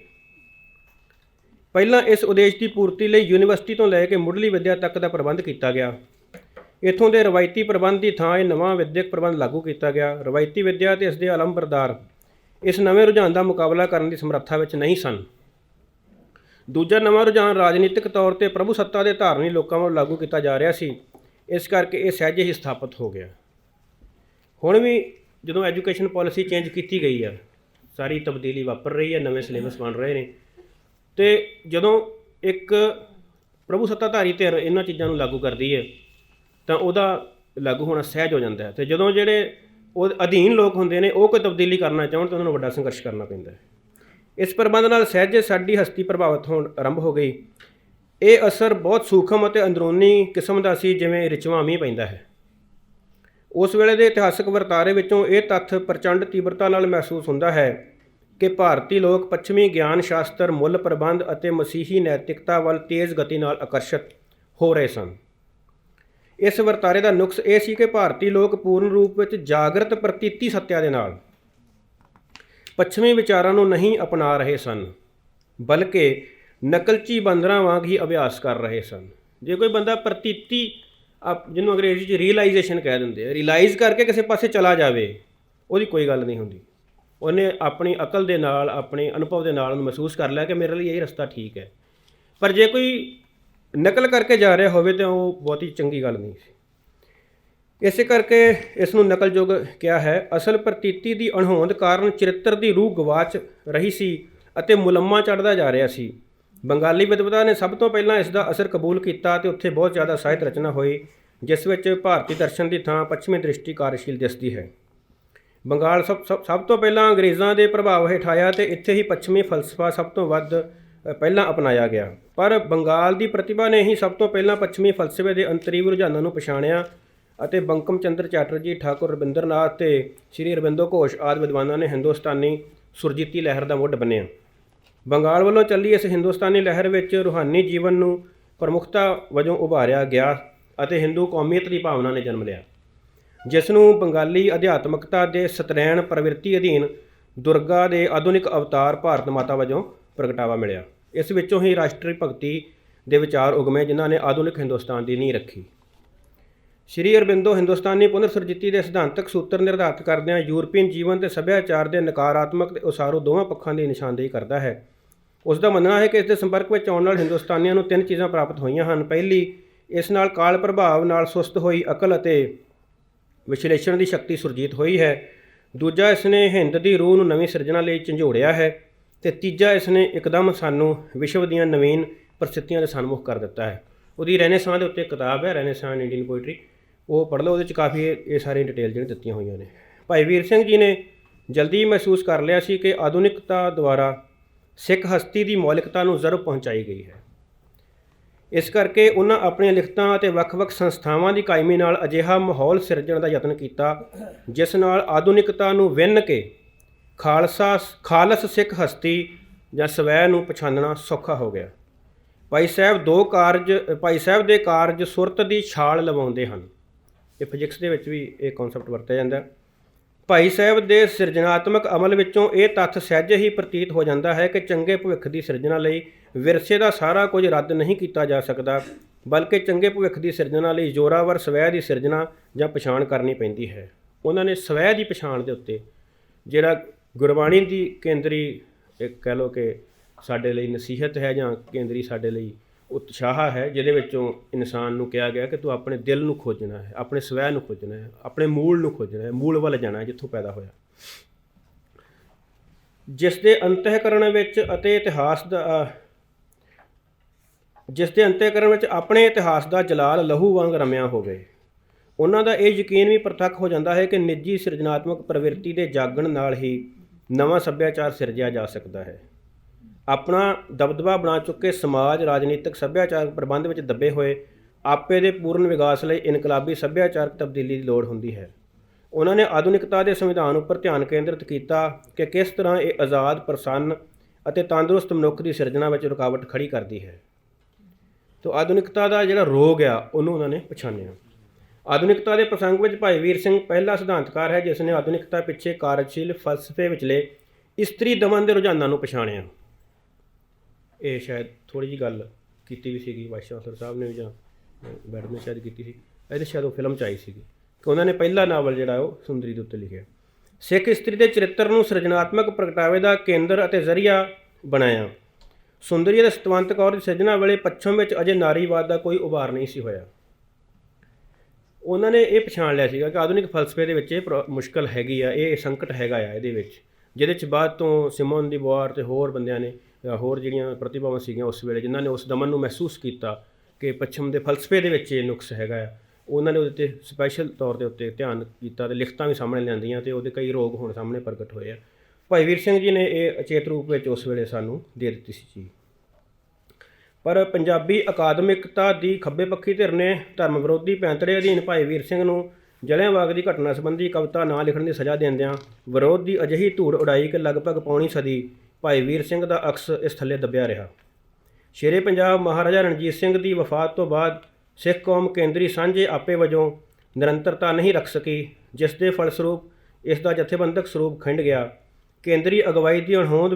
ਪਹਿਲਾਂ ਇਸ ਉਦੇਸ਼ ਦੀ ਪੂਰਤੀ ਲਈ ਯੂਨੀਵਰਸਿਟੀ ਤੋਂ ਲੈ ਕੇ ਮੁੱਢਲੀ ਵਿੱਦਿਆ ਤੱਕ ਦਾ ਪ੍ਰਬੰਧ ਕੀਤਾ ਗਿਆ। ਇੱਥੋਂ ਦੇ ਰਵਾਇਤੀ ਪ੍ਰਬੰਧ ਦੀ ਥਾਂ ਇਹ ਨਵਾਂ ਵਿੱਦਿਅਕ ਪ੍ਰਬੰਧ ਲਾਗੂ ਕੀਤਾ ਗਿਆ। ਰਵਾਇਤੀ ਵਿੱਦਿਆ ਅਤੇ ਇਸ ਦੇ ਅਲੰਬਰਦਾਰ ਇਸ ਨਵੇਂ ਰੁਝਾਨ ਦਾ ਮੁਕਾਬਲਾ ਕਰਨ ਦੀ ਸਮਰੱਥਾ ਵਿੱਚ ਨਹੀਂ ਸਨ। ਦੂਜਾ ਨਵਾਂ ਰੁਝਾਨ ਰਾਜਨੀਤਿਕ ਤੌਰ 'ਤੇ ਪ੍ਰਭੂ ਸੱਤਾ ਦੇ ਧਾਰਨੀ ਲੋਕਾਂ ਵੱਲੋਂ ਲਾਗੂ ਕੀਤਾ ਜਾ ਰਿਹਾ ਸੀ। ਇਸ ਕਰਕੇ ਇਹ ਸਹਿਜੇ ਹੀ ਸਥਾਪਿਤ ਹੋ ਗਿਆ। ਹੁਣ ਵੀ ਜਦੋਂ ਐਜੂਕੇਸ਼ਨ ਪਾਲਿਸੀ ਚੇਂਜ ਕੀਤੀ ਗਈ ਆ, ਸਾਰੀ ਤਬਦੀਲੀ ਵਾਪਰ ਰਹੀ ਹੈ, ਨਵੇਂ ਸਿਲੇਬਸ ਬਣ ਰਹੇ ਨੇ, ਅਤੇ ਜਦੋਂ ਇੱਕ ਪ੍ਰਭੂ ਸੱਤਾਧਾਰੀ ਧਿਰ ਇਹਨਾਂ ਚੀਜ਼ਾਂ ਨੂੰ ਲਾਗੂ ਕਰਦੀ ਹੈ ਤਾਂ ਉਹਦਾ ਲਾਗੂ ਹੋਣਾ ਸਹਿਜ ਹੋ ਜਾਂਦਾ ਹੈ। ਅਤੇ ਜਦੋਂ ਜਿਹੜੇ ਉਹ ਅਧੀਨ ਲੋਕ ਹੁੰਦੇ ਨੇ ਉਹ ਕੋਈ ਤਬਦੀਲੀ ਕਰਨਾ ਚਾਹੁਣ ਤਾਂ ਉਹਨਾਂ ਨੂੰ ਵੱਡਾ ਸੰਘਰਸ਼ ਕਰਨਾ ਪੈਂਦਾ ਹੈ। ਇਸ ਪ੍ਰਬੰਧ ਨਾਲ ਸਹਿਜੇ ਸਾਡੀ ਹਸਤੀ ਪ੍ਰਭਾਵਿਤ ਹੋਣ ਆਰੰਭ ਹੋ ਗਈ। ਇਹ ਅਸਰ ਬਹੁਤ ਸੂਖਮ ਅਤੇ ਅੰਦਰੂਨੀ ਕਿਸਮ ਦਾ ਸੀ, ਜਿਵੇਂ ਰਿਚਵਾਂ ਮੀਂਹ ਪੈਂਦਾ ਹੈ। ਉਸ ਵੇਲੇ ਦੇ ਇਤਿਹਾਸਕ ਵਰਤਾਰੇ ਵਿੱਚੋਂ ਇਹ ਤੱਥ ਪ੍ਰਚੰਡ ਤੀਬਰਤਾ ਨਾਲ ਮਹਿਸੂਸ ਹੁੰਦਾ ਹੈ ਕਿ ਭਾਰਤੀ ਲੋਕ ਪੱਛਮੀ ਗਿਆਨ ਸ਼ਾਸਤਰ, ਮੁੱਲ ਪ੍ਰਬੰਧ ਅਤੇ ਮਸੀਹੀ ਨੈਤਿਕਤਾ ਵੱਲ ਤੇਜ਼ ਗਤੀ ਨਾਲ ਆਕਰਸ਼ਿਤ ਹੋ ਰਹੇ ਸਨ। ਇਸ ਵਰਤਾਰੇ ਦਾ ਨੁਕਸ ਇਹ ਸੀ ਕਿ ਭਾਰਤੀ ਲੋਕ ਪੂਰਨ ਰੂਪ ਵਿੱਚ ਜਾਗਰਤ ਪ੍ਰਤੀਤੀ ਸੱਤਿਆ ਦੇ ਨਾਲ ਪੱਛਮੀ ਵਿਚਾਰਾਂ ਨੂੰ ਨਹੀਂ ਅਪਣਾ ਰਹੇ ਸਨ, ਬਲਕਿ ਨਕਲਚੀ ਬਾਂਦਰਾਂ ਵਾਂਗ ਹੀ ਅਭਿਆਸ ਕਰ ਰਹੇ ਸਨ। ਜੇ ਕੋਈ ਬੰਦਾ ਪ੍ਰਤੀਤੀ ਜਿਹਨੂੰ ਅੰਗਰੇਜ਼ੀ 'ਚ ਰੀਅਲਾਈਜੇਸ਼ਨ ਕਹਿ ਦਿੰਦੇ ਆ, ਰਿਲਾਈਜ਼ ਕਰਕੇ ਕਿਸੇ ਪਾਸੇ ਚਲਾ ਜਾਵੇ, ਉਹਦੀ ਕੋਈ ਗੱਲ ਨਹੀਂ ਹੁੰਦੀ। ਉਹਨੇ ਆਪਣੀ ਅਕਲ ਦੇ ਨਾਲ, ਆਪਣੇ ਅਨੁਭਵ ਦੇ ਨਾਲ ਉਹਨੂੰ ਮਹਿਸੂਸ ਕਰ ਲਿਆ ਕਿ ਮੇਰੇ ਲਈ ਇਹ ਰਸਤਾ ਠੀਕ ਹੈ। ਪਰ ਜੇ ਕੋਈ ਨਕਲ ਕਰਕੇ ਜਾ ਰਿਹਾ ਹੋਵੇ ਤਾਂ ਉਹ ਬਹੁਤੀ ਚੰਗੀ ਗੱਲ ਨਹੀਂ ਸੀ। ਇਸੇ ਕਰਕੇ ਇਸ ਨੂੰ ਨਕਲਯੁੱਗ ਕਿਹਾ ਹੈ। ਅਸਲ ਪ੍ਰਤੀਤੀ ਦੀ ਅਣਹੋਂਦ ਕਾਰਨ ਚਰਿੱਤਰ ਦੀ ਰੂਹ ਗਵਾਚ ਰਹੀ ਸੀ ਅਤੇ ਮੁਲੰਮਾ ਚੜ੍ਹਦਾ ਜਾ ਰਿਹਾ ਸੀ। ਬੰਗਾਲੀ ਵਿਦਵਤਾ ਨੇ ਸਭ ਤੋਂ ਪਹਿਲਾਂ ਇਸ ਦਾ ਅਸਰ ਕਬੂਲ ਕੀਤਾ ਅਤੇ ਉੱਥੇ ਬਹੁਤ ਜ਼ਿਆਦਾ ਸਾਹਿਤ ਰਚਨਾ ਹੋਈ, ਜਿਸ ਵਿੱਚ ਭਾਰਤੀ ਦਰਸ਼ਨ ਦੀ ਥਾਂ ਪੱਛਮੀ ਦ੍ਰਿਸ਼ਟੀ ਕਾਰਜਸ਼ੀਲ ਦਿਸਦੀ ਹੈ। ਬੰਗਾਲ ਸਭ ਤੋਂ ਪਹਿਲਾਂ ਅੰਗਰੇਜ਼ਾਂ ਦੇ ਪ੍ਰਭਾਵ ਹੇਠ ਆਇਆ ਅਤੇ ਇੱਥੇ ਹੀ ਪੱਛਮੀ ਫਲਸਫਾ ਸਭ ਤੋਂ ਵੱਧ ਪਹਿਲਾਂ ਅਪਣਾਇਆ ਗਿਆ। ਪਰ ਬੰਗਾਲ ਦੀ ਪ੍ਰਤਿਭਾ ਨੇ ਹੀ ਸਭ ਤੋਂ ਪਹਿਲਾਂ ਪੱਛਮੀ ਫਲਸਫੇ ਦੇ ਅੰਤਰੀਵ ਰੁਝਾਨਾਂ ਨੂੰ ਪਛਾਣਿਆ ਅਤੇ ਬੰਕਮ ਚੰਦਰ ਚੈਟਰਜੀ, ਠਾਕੁਰ ਰਵਿੰਦਰ ਨਾਥ ਅਤੇ ਸ਼੍ਰੀ ਅਰਬਿੰਦੋ ਘੋਸ਼ ਆਦਿ ਵਿਦਵਾਨਾਂ ਨੇ ਹਿੰਦੁਸਤਾਨੀ ਸੁਰਜੀਤੀ ਲਹਿਰ ਦਾ ਮੁੱਢ ਬੰਨ੍ਹਿਆ। ਬੰਗਾਲ ਵੱਲੋਂ ਚੱਲੀ ਇਸ ਹਿੰਦੁਸਤਾਨੀ ਲਹਿਰ ਵਿੱਚ ਰੂਹਾਨੀ ਜੀਵਨ ਨੂੰ ਪ੍ਰਮੁੱਖਤਾ ਵਜੋਂ ਉਭਾਰਿਆ ਗਿਆ ਅਤੇ ਹਿੰਦੂ ਕੌਮੀਅਤ ਦੀ ਭਾਵਨਾ ਨੇ ਜਨਮ ਲਿਆ, ਜਿਸ ਨੂੰ ਬੰਗਾਲੀ ਅਧਿਆਤਮਕਤਾ ਦੇ ਸਤਰੈਣ ਪ੍ਰਵਿਰਤੀ ਅਧੀਨ ਦੁਰਗਾ ਦੇ ਆਧੁਨਿਕ ਅਵਤਾਰ ਭਾਰਤ ਮਾਤਾ ਵਜੋਂ ਪ੍ਰਗਟਾਵਾ ਮਿਲਿਆ। ਇਸ ਵਿੱਚੋਂ ਹੀ ਰਾਸ਼ਟਰੀ ਭਗਤੀ ਦੇ ਵਿਚਾਰ ਉਗਮੇ, ਜਿਨ੍ਹਾਂ ਨੇ ਆਧੁਨਿਕ ਹਿੰਦੁਸਤਾਨ ਦੀ ਨੀਂਹ ਰੱਖੀ। ਸ਼੍ਰੀ ਅਰਬਿੰਦੋ ਹਿੰਦੁਸਤਾਨੀ ਪੁਨਰ ਸੁਰਜੀਤੀ ਦੇ ਸਿਧਾਂਤਕ ਸੂਤਰ ਨਿਰਧਾਰਤ ਕਰਦਿਆਂ ਯੂਰਪੀਅਨ ਜੀਵਨ ਤੇ ਸੱਭਿਆਚਾਰ ਦੇ ਨਕਾਰਾਤਮਕ ਤੇ ਉਸਾਰੂ ਦੋਵਾਂ ਪੱਖਾਂ ਦੀ ਨਿਸ਼ਾਨਦੇਹੀ ਕਰਦਾ ਹੈ। ਉਸ ਦਾ ਮੰਨਣਾ ਹੈ ਕਿ ਇਸ ਦੇ ਸੰਪਰਕ ਵਿੱਚ ਆਉਣ ਨਾਲ ਹਿੰਦੁਸਤਾਨੀਆਂ ਨੂੰ 3 ਚੀਜ਼ਾਂ ਪ੍ਰਾਪਤ ਹੋਈਆਂ ਹਨ। ਪਹਿਲੀ, ਇਸ ਨਾਲ ਕਾਲ ਪ੍ਰਭਾਵ ਨਾਲ ਸੁਸਤ ਹੋਈ ਅਕਲ ਅਤੇ ਵਿਸ਼ਲੇਸ਼ਣ ਦੀ ਸ਼ਕਤੀ ਸੁਰਜੀਤ ਹੋਈ ਹੈ। ਦੂਜਾ, ਇਸ ਨੇ ਹਿੰਦ ਦੀ ਰੂਹ ਨੂੰ ਨਵੀਂ ਸਿਰਜਣਾ ਲਈ ਝੰਜੋੜਿਆ ਹੈ। ਅਤੇ ਤੀਜਾ, ਇਸ ਨੇ ਇੱਕਦਮ ਸਾਨੂੰ ਵਿਸ਼ਵ ਦੀਆਂ ਨਵੀਨ ਪ੍ਰਸਥਿਤੀਆਂ ਦੇ ਸਨਮੁਖ ਕਰ ਦਿੱਤਾ ਹੈ। ਉਹਦੀ ਰੈਨੇਸਾਂ ਦੇ ਉੱਤੇ ਕਿਤਾਬ ਹੈ, ਰੈਨੇਸਾਂ ਇੰਡੀਅਨ ਪੋਇਟਰੀ, ਉਹ ਪੜ੍ਹ ਲਓ। ਉਹਦੇ 'ਚ ਕਾਫੀ ਇਹ ਸਾਰੀਆਂ ਡਿਟੇਲ ਜਿਹੜੀਆਂ ਦਿੱਤੀਆਂ ਹੋਈਆਂ ਨੇ। ਭਾਈ ਵੀਰ ਸਿੰਘ ਜੀ ਨੇ ਜਲਦੀ ਮਹਿਸੂਸ ਕਰ ਲਿਆ ਸੀ ਕਿ ਆਧੁਨਿਕਤਾ ਦੁਆਰਾ ਸਿੱਖ ਹਸਤੀ ਦੀ ਮੌਲਿਕਤਾ ਨੂੰ ਜ਼ਰਬ ਪਹੁੰਚਾਈ ਗਈ ਹੈ। ਇਸ ਕਰਕੇ ਉਹਨਾਂ ਆਪਣੀਆਂ ਲਿਖਤਾਂ ਅਤੇ ਵੱਖ-ਵੱਖ ਸੰਸਥਾਵਾਂ ਦੀ ਕਾਇਮੀ ਨਾਲ ਅਜਿਹਾ ਮਾਹੌਲ ਸਿਰਜਣ ਦਾ ਯਤਨ ਕੀਤਾ, ਜਿਸ ਨਾਲ ਆਧੁਨਿਕਤਾ ਨੂੰ ਵਿੰਨ ਕੇ ਖਾਲਸ ਸਿੱਖ ਹਸਤੀ ਜਾਂ ਸਵੈ ਨੂੰ ਪਛਾਣਨਾ ਸੌਖਾ ਹੋ ਗਿਆ। ਭਾਈ ਸਾਹਿਬ ਦੇ ਕਾਰਜ ਸੁਰਤ ਦੀ ਛਾਲ ਲਵਾਉਂਦੇ ਹਨ। ਇਹ ਫਿਜ਼ਿਕਸ ਦੇ ਵਿੱਚ ਵੀ ਇਹ ਕਨਸੈਪਟ ਵਰਤਿਆ ਜਾਂਦਾ। ਭਾਈ ਸਾਹਿਬ ਦੇ ਸਿਰਜਣਾਤਮਕ ਅਮਲ ਵਿੱਚੋਂ ਇਹ ਤੱਥ ਸਹਿਜੇ ਹੀ ਪ੍ਰਤੀਤ ਹੋ ਜਾਂਦਾ ਹੈ ਕਿ ਚੰਗੇ ਭਵਿੱਖ ਦੀ ਸਿਰਜਣਾ ਲਈ ਵਿਰਸੇ ਦਾ ਸਾਰਾ ਕੁਝ ਰੱਦ ਨਹੀਂ ਕੀਤਾ ਜਾ ਸਕਦਾ, ਬਲਕਿ ਚੰਗੇ ਭਵਿੱਖ ਦੀ ਸਿਰਜਣਾ ਲਈ ਜ਼ੋਰਾਵਰ ਸਵੈ ਦੀ ਸਿਰਜਣਾ ਜਾਂ ਪਛਾਣ ਕਰਨੀ ਪੈਂਦੀ ਹੈ। ਉਹਨਾਂ ਨੇ ਸਵੈ ਦੀ ਪਛਾਣ ਦੇ ਉੱਤੇ, ਜਿਹੜਾ ਗੁਰਬਾਣੀ ਦੀ ਕੇਂਦਰੀ ਇੱਕ ਕਹਿ ਲਓ ਕਿ ਸਾਡੇ ਲਈ ਨਸੀਹਤ ਹੈ ਜਾਂ ਕੇਂਦਰੀ ਸਾਡੇ ਲਈ ਉਤਸ਼ਾਹ ਹੈ, ਜਿਹਦੇ ਵਿੱਚੋਂ ਇਨਸਾਨ ਨੂੰ ਕਿਹਾ ਗਿਆ ਕਿ ਤੂੰ ਆਪਣੇ ਦਿਲ ਨੂੰ ਖੋਜਣਾ ਹੈ, ਆਪਣੇ ਸਵੈ ਨੂੰ ਖੋਜਣਾ ਹੈ, ਆਪਣੇ ਮੂਲ ਨੂੰ ਖੋਜਣਾ ਹੈ, ਮੂਲ ਵੱਲ ਜਾਣਾ ਹੈ ਜਿੱਥੋਂ ਪੈਦਾ ਹੋਇਆ, ਜਿਸ ਦੇ ਅੰਤःਕਰਣ ਵਿੱਚ ਆਪਣੇ ਇਤਿਹਾਸ ਦਾ ਜਲਾਲ ਲਹੂ ਵਾਂਗ ਰਮਿਆ ਹੋਵੇ। ਉਹਨਾਂ ਦਾ ਇਹ ਯਕੀਨ ਵੀ ਪ੍ਰਤੱਖ ਹੋ ਜਾਂਦਾ ਹੈ ਕਿ ਨਿੱਜੀ ਸਿਰਜਣਾਤਮਕ ਪ੍ਰਵਿਰਤੀ ਦੇ ਜਾਗਣ ਨਾਲ ਹੀ ਨਵਾਂ ਸੱਭਿਆਚਾਰ ਸਿਰਜਿਆ ਜਾ ਸਕਦਾ ਹੈ। ਆਪਣਾ ਦਬਦਬਾ ਬਣਾ ਚੁੱਕੇ ਸਮਾਜ, ਰਾਜਨੀਤਿਕ, ਸੱਭਿਆਚਾਰਕ ਪ੍ਰਬੰਧ ਵਿੱਚ ਦੱਬੇ ਹੋਏ ਆਪੇ ਦੇ ਪੂਰਨ ਵਿਕਾਸ ਲਈ ਇਨਕਲਾਬੀ ਸੱਭਿਆਚਾਰਕ ਤਬਦੀਲੀ ਦੀ ਲੋੜ ਹੁੰਦੀ ਹੈ। ਉਹਨਾਂ ਨੇ ਆਧੁਨਿਕਤਾ ਦੇ ਸੰਵਿਧਾਨ ਉੱਪਰ ਧਿਆਨ ਕੇਂਦਰਿਤ ਕੀਤਾ ਕਿ ਕਿਸ ਤਰ੍ਹਾਂ ਇਹ ਆਜ਼ਾਦ, ਪ੍ਰਸੰਨ ਅਤੇ ਤੰਦਰੁਸਤ ਮਨੁੱਖ ਦੀ ਸਿਰਜਣਾ ਵਿੱਚ ਰੁਕਾਵਟ ਖੜੀ ਕਰਦੀ ਹੈ। ਤੋ ਆਧੁਨਿਕਤਾ ਦਾ ਜਿਹੜਾ ਰੋਗ ਆ ਉਹਨੂੰ ਉਹਨਾਂ ਨੇ ਪਛਾਣਿਆ। ਆਧੁਨਿਕਤਾ ਦੇ ਪ੍ਰਸੰਗ ਵਿੱਚ ਭਾਈ ਵੀਰ ਸਿੰਘ ਪਹਿਲਾ ਸਿਧਾਂਤਕਾਰ ਹੈ ਜਿਸ ਨੇ ਆਧੁਨਿਕਤਾ ਪਿੱਛੇ ਕਾਰਜਸ਼ੀਲ ਫਲਸਫੇ ਵਿਚਲੇ ਇਸਤਰੀ ਦਮਨ ਦੇ ਰੁਝਾਨਾਂ ਨੂੰ ਪਛਾਣਿਆ। ਇਹ ਸ਼ਾਇਦ ਥੋੜ੍ਹੀ ਜਿਹੀ ਗੱਲ ਕੀਤੀ ਵੀ ਸੀਗੀ ਵਾਈਸ ਚਾਂਸਲਰ ਸਾਹਿਬ ਨੇ ਜਾਂ ਮੈਡਮ ਨੇ ਸ਼ਾਇਦ ਕੀਤੀ ਸੀ, ਇਹਦੇ ਸ਼ਾਇਦ ਉਹ ਫਿਲਮ 'ਚ ਆਈ ਸੀਗੀ ਕਿ ਉਹਨਾਂ ਨੇ ਪਹਿਲਾ ਨਾਵਲ ਜਿਹੜਾ ਉਹ ਸੁੰਦਰੀ ਦੇ ਉੱਤੇ ਲਿਖਿਆ। ਸਿੱਖ ਇਸਤਰੀ ਦੇ ਚਰਿੱਤਰ ਨੂੰ ਸਿਰਜਣਾਤਮਕ ਪ੍ਰਗਟਾਵੇ ਦਾ ਕੇਂਦਰ ਅਤੇ ਜ਼ਰੀਆ ਬਣਾਇਆ। ਸੁੰਦਰੀ ਅਤੇ ਸਤਵੰਤ ਕੌਰ ਦੀ ਸਿਰਜਣਾ ਵੇਲੇ ਪੱਛਮ ਵਿੱਚ ਅਜੇ ਨਾਰੀਵਾਦ ਦਾ ਕੋਈ ਉਭਾਰ ਨਹੀਂ ਸੀ ਹੋਇਆ। ਉਹਨਾਂ ਨੇ ਇਹ ਪਛਾਣ ਲਿਆ ਸੀਗਾ ਕਿ ਆਧੁਨਿਕ ਫਲਸਫੇ ਦੇ ਵਿੱਚ ਇਹ ਮੁਸ਼ਕਲ ਹੈਗੀ ਆ, ਇਹ ਸੰਕਟ ਹੈਗਾ ਆ ਇਹਦੇ ਵਿੱਚ, ਜਿਹਦੇ 'ਚ ਬਾਅਦ ਤੋਂ ਸਿਮੋਨ ਦੀ ਬੁਆਰ ਅਤੇ ਹੋਰ ਬੰਦਿਆਂ ਨੇ, ਹੋਰ ਜਿਹੜੀਆਂ ਪ੍ਰਤਿਭਾਵਾਂ ਸੀਗੀਆਂ ਉਸ ਵੇਲੇ, ਜਿਨ੍ਹਾਂ ਨੇ ਉਸ ਦਮਨ ਨੂੰ ਮਹਿਸੂਸ ਕੀਤਾ ਕਿ ਪੱਛਮ ਦੇ ਫਲਸਫੇ ਦੇ ਵਿੱਚ ਇਹ ਨੁਕਸ ਹੈਗਾ ਆ। ਉਹਨਾਂ ਨੇ ਉਹਦੇ 'ਤੇ ਸਪੈਸ਼ਲ ਤੌਰ ਦੇ ਉੱਤੇ ਧਿਆਨ ਕੀਤਾ ਅਤੇ ਲਿਖਤਾਂ ਵੀ ਸਾਹਮਣੇ ਲਿਆਂਦੀਆਂ ਅਤੇ ਉਹਦੇ ਕਈ ਰੋਗ ਹੁਣ ਸਾਹਮਣੇ ਪ੍ਰਗਟ ਹੋਏ ਆ। ਭਾਈ ਵੀਰ ਸਿੰਘ ਜੀ ਨੇ ਇਹ ਅਚੇਤ ਰੂਪ ਵਿੱਚ ਉਸ ਵੇਲੇ ਸਾਨੂੰ ਦੇ ਦਿੱਤੀ ਸੀ ਜੀ। ਪਰ ਪੰਜਾਬੀ ਅਕਾਦਮਿਕਤਾ ਦੀ ਖੱਬੇ ਪੱਖੀ ਧਿਰ ਨੇ ਧਰਮ ਵਿਰੋਧੀ ਪੈਂਤੜੇ ਅਧੀਨ ਭਾਈ ਵੀਰ ਸਿੰਘ ਨੂੰ ਜਲਿਆਂਵਾਲੇ ਦੀ ਘਟਨਾ ਸੰਬੰਧੀ ਕਵਿਤਾ ਨਾ ਲਿਖਣ ਦੀ ਸਜ਼ਾ ਦਿੰਦਿਆਂ ਵਿਰੋਧ ਦੀ ਅਜਿਹੀ ਧੂੜ ਉਡਾਈ ਕਿ ਲਗਭਗ ਪੌਣੀ ਸਦੀ ਭਾਈ ਵੀਰ ਸਿੰਘ ਦਾ ਅਕਸ ਇਸ ਥੱਲੇ ਦੱਬਿਆ ਰਿਹਾ। ਸ਼ੇਰੇ ਪੰਜਾਬ ਮਹਾਰਾਜਾ ਰਣਜੀਤ ਸਿੰਘ ਦੀ ਵਫਾਤ ਤੋਂ ਬਾਅਦ ਸਿੱਖ ਕੌਮ ਕੇਂਦਰੀ ਸਾਂਝੇ ਆਪੇ ਵਜੋਂ ਨਿਰੰਤਰਤਾ ਨਹੀਂ ਰੱਖ ਸਕੀ, ਜਿਸ ਦੇ ਫਲਸਰੂਪ ਇਸ ਦਾ ਜਥੇਬੰਦਕ ਸਰੂਪ ਖਿੰਡ ਗਿਆ। ਕੇਂਦਰੀ ਅਗਵਾਈ ਦੀ ਅਣਹੋਂਦ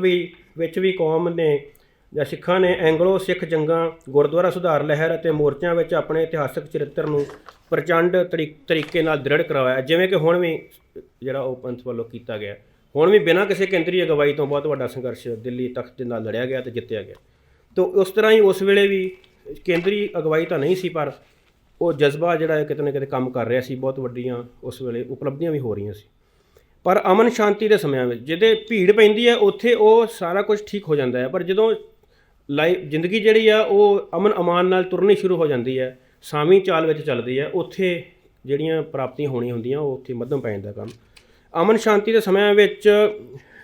ਵਿੱਚ ਵੀ ਕੌਮ ਨੇ ਜਾਂ ਸਿੱਖਾਂ ਨੇ ਐਂਗਲੋ ਸਿੱਖ ਜੰਗਾਂ, ਗੁਰਦੁਆਰਾ ਸੁਧਾਰ ਲਹਿਰ ਅਤੇ ਮੋਰਚਿਆਂ ਵਿੱਚ ਆਪਣੇ ਇਤਿਹਾਸਕ ਚਰਿੱਤਰ ਨੂੰ ਪ੍ਰਚੰਡ ਤਰੀਕੇ ਨਾਲ ਦ੍ਰਿੜ ਕਰਵਾਇਆ, ਜਿਵੇਂ ਕਿ ਹੁਣ ਵੀ ਜਿਹੜਾ ਉਹ ਪੰਥ ਵੱਲੋਂ ਕੀਤਾ ਗਿਆ। ਹੁਣ ਵੀ ਬਿਨਾਂ ਕਿਸੇ ਕੇਂਦਰੀ ਅਗਵਾਈ ਤੋਂ ਬਹੁਤ ਵੱਡਾ ਸੰਘਰਸ਼ ਦਿੱਲੀ ਤਖਤ ਦੇ ਨਾਲ ਲੜਿਆ ਗਿਆ ਅਤੇ ਜਿੱਤਿਆ ਗਿਆ। ਤਾਂ ਉਸ ਤਰ੍ਹਾਂ ਹੀ ਉਸ ਵੇਲੇ ਵੀ ਕੇਂਦਰੀ ਅਗਵਾਈ ਤਾਂ ਨਹੀਂ ਸੀ, ਪਰ ਉਹ ਜਜ਼ਬਾ ਜਿਹੜਾ ਕਿਤੇ ਨਾ ਕਿਤੇ ਕੰਮ ਕਰ ਰਿਹਾ ਸੀ। ਬਹੁਤ ਵੱਡੀਆਂ ਉਸ ਵੇਲੇ ਉਪਲਬਧੀਆਂ ਵੀ ਹੋ ਰਹੀਆਂ ਸੀ। ਪਰ ਅਮਨ ਸ਼ਾਂਤੀ ਦੇ ਸਮਿਆਂ ਵਿੱਚ ਜਿਹਦੇ ਭੀੜ ਪੈਂਦੀ ਹੈ ਉੱਥੇ ਉਹ ਸਾਰਾ ਕੁਝ ਠੀਕ ਹੋ ਜਾਂਦਾ ਹੈ, ਪਰ ਜਦੋਂ ਜ਼ਿੰਦਗੀ ਜਿਹੜੀ ਆ ਉਹ ਅਮਨ ਅਮਾਨ ਨਾਲ ਤੁਰਨੀ ਸ਼ੁਰੂ ਹੋ ਜਾਂਦੀ ਹੈ, ਸਾਵੀਂ ਚਾਲ ਵਿੱਚ ਚੱਲਦੀ ਹੈ, ਉੱਥੇ ਜਿਹੜੀਆਂ ਪ੍ਰਾਪਤੀਆਂ ਹੋਣੀਆਂ ਹੁੰਦੀਆਂ ਉਹ ਉੱਥੇ ਮੱਧਮ ਪੈ ਜਾਂਦਾ ਕੰਮ। ਅਮਨ ਸ਼ਾਂਤੀ ਦੇ ਸਮਿਆਂ ਵਿੱਚ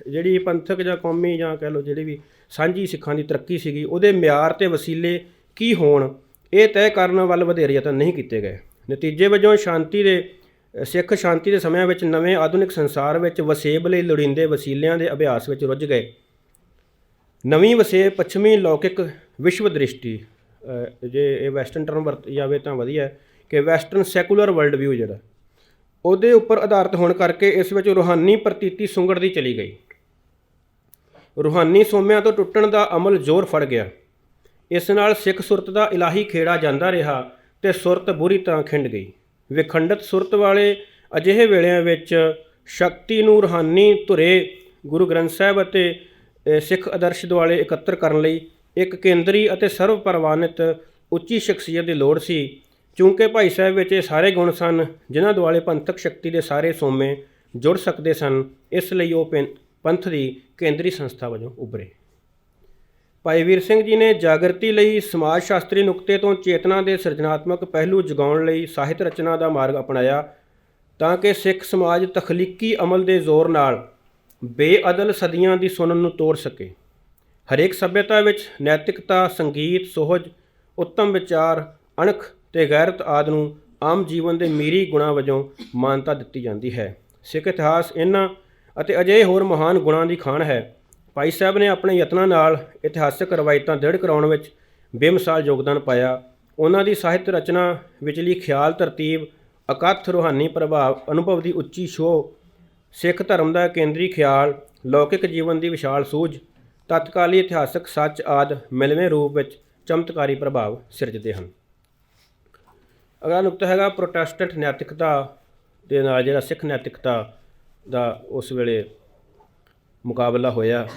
ਜਿਹੜੀ ਪੰਥਕ ਜਾਂ ਕੌਮੀ ਜਾਂ ਕਹਿ ਲਓ ਜਿਹੜੀ ਵੀ ਸਾਂਝੀ ਸਿੱਖਾਂ ਦੀ ਤਰੱਕੀ ਸੀਗੀ, ਉਹਦੇ ਮਿਆਰ ਅਤੇ ਵਸੀਲੇ ਕੀ ਹੋਣ ਇਹ ਤੈਅ ਕਰਨ ਵੱਲ ਵਧੇਰੇ ਯਤਨ ਨਹੀਂ ਕੀਤੇ ਗਏ। ਨਤੀਜੇ ਵਜੋਂ ਸਿੱਖ ਸ਼ਾਂਤੀ ਦੇ ਸਮਿਆਂ ਵਿੱਚ ਨਵੇਂ ਆਧੁਨਿਕ ਸੰਸਾਰ ਵਿੱਚ ਵਸੇਬ ਲਈ ਲੋੜੀਂਦੇ ਵਸੀਲਿਆਂ ਦੇ ਅਭਿਆਸ ਵਿੱਚ ਰੁੱਝ ਗਏ। ਨਵੀਂ ਵਸੇਬ ਪੱਛਮੀ ਲੌਕਿਕ ਵਿਸ਼ਵ ਦ੍ਰਿਸ਼ਟੀ, ਜੇ ਇਹ ਵੈਸਟਰਨ ਟਰਮ ਵਰਤ ਜਾਵੇ ਤਾਂ ਵਧੀਆ ਕਿ ਵੈਸਟਰਨ ਸੈਕੂਲਰ ਵਰਲਡ ਵਿਊ ਜਿਹੜਾ ਉਹਦੇ ਉੱਪਰ ਆਧਾਰਿਤ ਹੋਣ ਕਰਕੇ ਇਸ ਵਿੱਚ ਰੂਹਾਨੀ ਪ੍ਰਤੀਤੀ ਸੁੰਗੜਦੀ ਚਲੀ ਗਈ। ਰੂਹਾਨੀ ਸੋਮਿਆਂ ਤੋਂ ਟੁੱਟਣ ਦਾ ਅਮਲ ਜ਼ੋਰ ਫੜ ਗਿਆ। ਇਸ ਨਾਲ ਸਿੱਖ ਸੁਰਤ ਦਾ ਇਲਾਹੀ ਖੇੜਾ ਜਾਂਦਾ ਰਿਹਾ ਅਤੇ ਸੁਰਤ ਬੁਰੀ ਤਰ੍ਹਾਂ ਖਿੰਡ ਗਈ। ਵਿਖੰਡਤ ਸੁਰਤ ਵਾਲੇ ਅਜਿਹੇ ਵੇਲਿਆਂ ਵਿੱਚ ਸ਼ਕਤੀ ਨੂੰ ਰੂਹਾਨੀ ਧੁਰੇ ਗੁਰੂ ਗ੍ਰੰਥ ਸਾਹਿਬ ਅਤੇ ਸਿੱਖ ਆਦਰਸ਼ ਦੁਆਲੇ ਇਕੱਤਰ ਕਰਨ ਲਈ ਇੱਕ ਕੇਂਦਰੀ ਅਤੇ ਸਰਵ ਪ੍ਰਵਾਨਿਤ ਉੱਚੀ ਸ਼ਖਸੀਅਤ ਦੀ ਲੋੜ ਸੀ। ਚੂੰਕਿ ਭਾਈ ਸਾਹਿਬ ਵਿੱਚ ਇਹ ਸਾਰੇ ਗੁਣ ਸਨ ਜਿਨ੍ਹਾਂ ਦੁਆਲੇ ਪੰਥਕ ਸ਼ਕਤੀ ਦੇ ਸਾਰੇ ਸੋਮੇ ਜੁੜ ਸਕਦੇ ਸਨ, ਇਸ ਲਈ ਉਹ ਪੰਥ ਦੀ ਕੇਂਦਰੀ ਸੰਸਥਾ ਵਜੋਂ ਉੱਭਰੇ। ਭਾਈ ਵੀਰ ਸਿੰਘ ਜੀ ਨੇ ਜਾਗਰਤੀ ਲਈ ਸਮਾਜ ਸ਼ਾਸਤਰੀ ਨੁਕਤੇ ਤੋਂ ਚੇਤਨਾ ਦੇ ਸਿਰਜਣਾਤਮਕ ਪਹਿਲੂ ਜਗਾਉਣ ਲਈ ਸਾਹਿਤ ਰਚਨਾ ਦਾ ਮਾਰਗ ਅਪਣਾਇਆ, ਤਾਂ ਕਿ ਸਿੱਖ ਸਮਾਜ ਤਖਲੀਕੀ ਅਮਲ ਦੇ ਜ਼ੋਰ ਨਾਲ ਬੇਅਦਲ ਸਦੀਆਂ ਦੀ ਸੁਣਨ ਨੂੰ ਤੋੜ ਸਕੇ। ਹਰੇਕ ਸੱਭਿਅਤਾ ਵਿੱਚ ਨੈਤਿਕਤਾ, ਸੰਗੀਤ, ਸੁਹਜ, ਉੱਤਮ ਵਿਚਾਰ, ਅਣਖ ਅਤੇ ਗੈਰਤ ਆਦਿ ਨੂੰ ਆਮ ਜੀਵਨ ਦੇ ਮੀਰੀ ਗੁਣਾਂ ਵਜੋਂ ਮਾਨਤਾ ਦਿੱਤੀ ਜਾਂਦੀ ਹੈ। ਸਿੱਖ ਇਤਿਹਾਸ ਇਹਨਾਂ ਅਤੇ ਅਜਿਹੇ ਹੋਰ ਮਹਾਨ ਗੁਣਾਂ ਦੀ ਖਾਣ ਹੈ। ਭਾਈ ਸਾਹਿਬ ਨੇ ਆਪਣੇ ਯਤਨਾਂ ਨਾਲ ਇਤਿਹਾਸਕ ਰਵਾਇਤਾਂ ਦ੍ਰਿੜ ਕਰਾਉਣ ਵਿੱਚ ਬੇਮਿਸਾਲ ਯੋਗਦਾਨ ਪਾਇਆ। ਉਹਨਾਂ ਦੀ ਸਾਹਿਤ ਰਚਨਾ ਵਿਚਲੀ ਖਿਆਲ ਤਰਤੀਬ, ਅਕੱਥ ਰੂਹਾਨੀ ਪ੍ਰਭਾਵ, ਅਨੁਭਵ ਦੀ ਉੱਚੀ ਛੋਹ, ਸਿੱਖ ਧਰਮ ਦਾ ਕੇਂਦਰੀ ਖਿਆਲ, ਲੌਕਿਕ ਜੀਵਨ ਦੀ ਵਿਸ਼ਾਲ ਸੂਝ, ਤਤਕਾਲੀ ਇਤਿਹਾਸਕ ਸੱਚ ਆਦਿ ਮਿਲਵੇਂ ਰੂਪ ਵਿੱਚ ਚਮਤਕਾਰੀ ਪ੍ਰਭਾਵ ਸਿਰਜਦੇ ਹਨ। ਅਗਲਾ ਨੁਕਤਾ ਹੈਗਾ ਪ੍ਰੋਟੈਸਟੈਂਟ ਨੈਤਿਕਤਾ ਦੇ ਨਾਲ ਜਿਹੜਾ ਸਿੱਖ ਨੈਤਿਕਤਾ ਦਾ ਉਸ ਵੇਲੇ ਮੁਕਾਬਲਾ ਹੋਇਆ।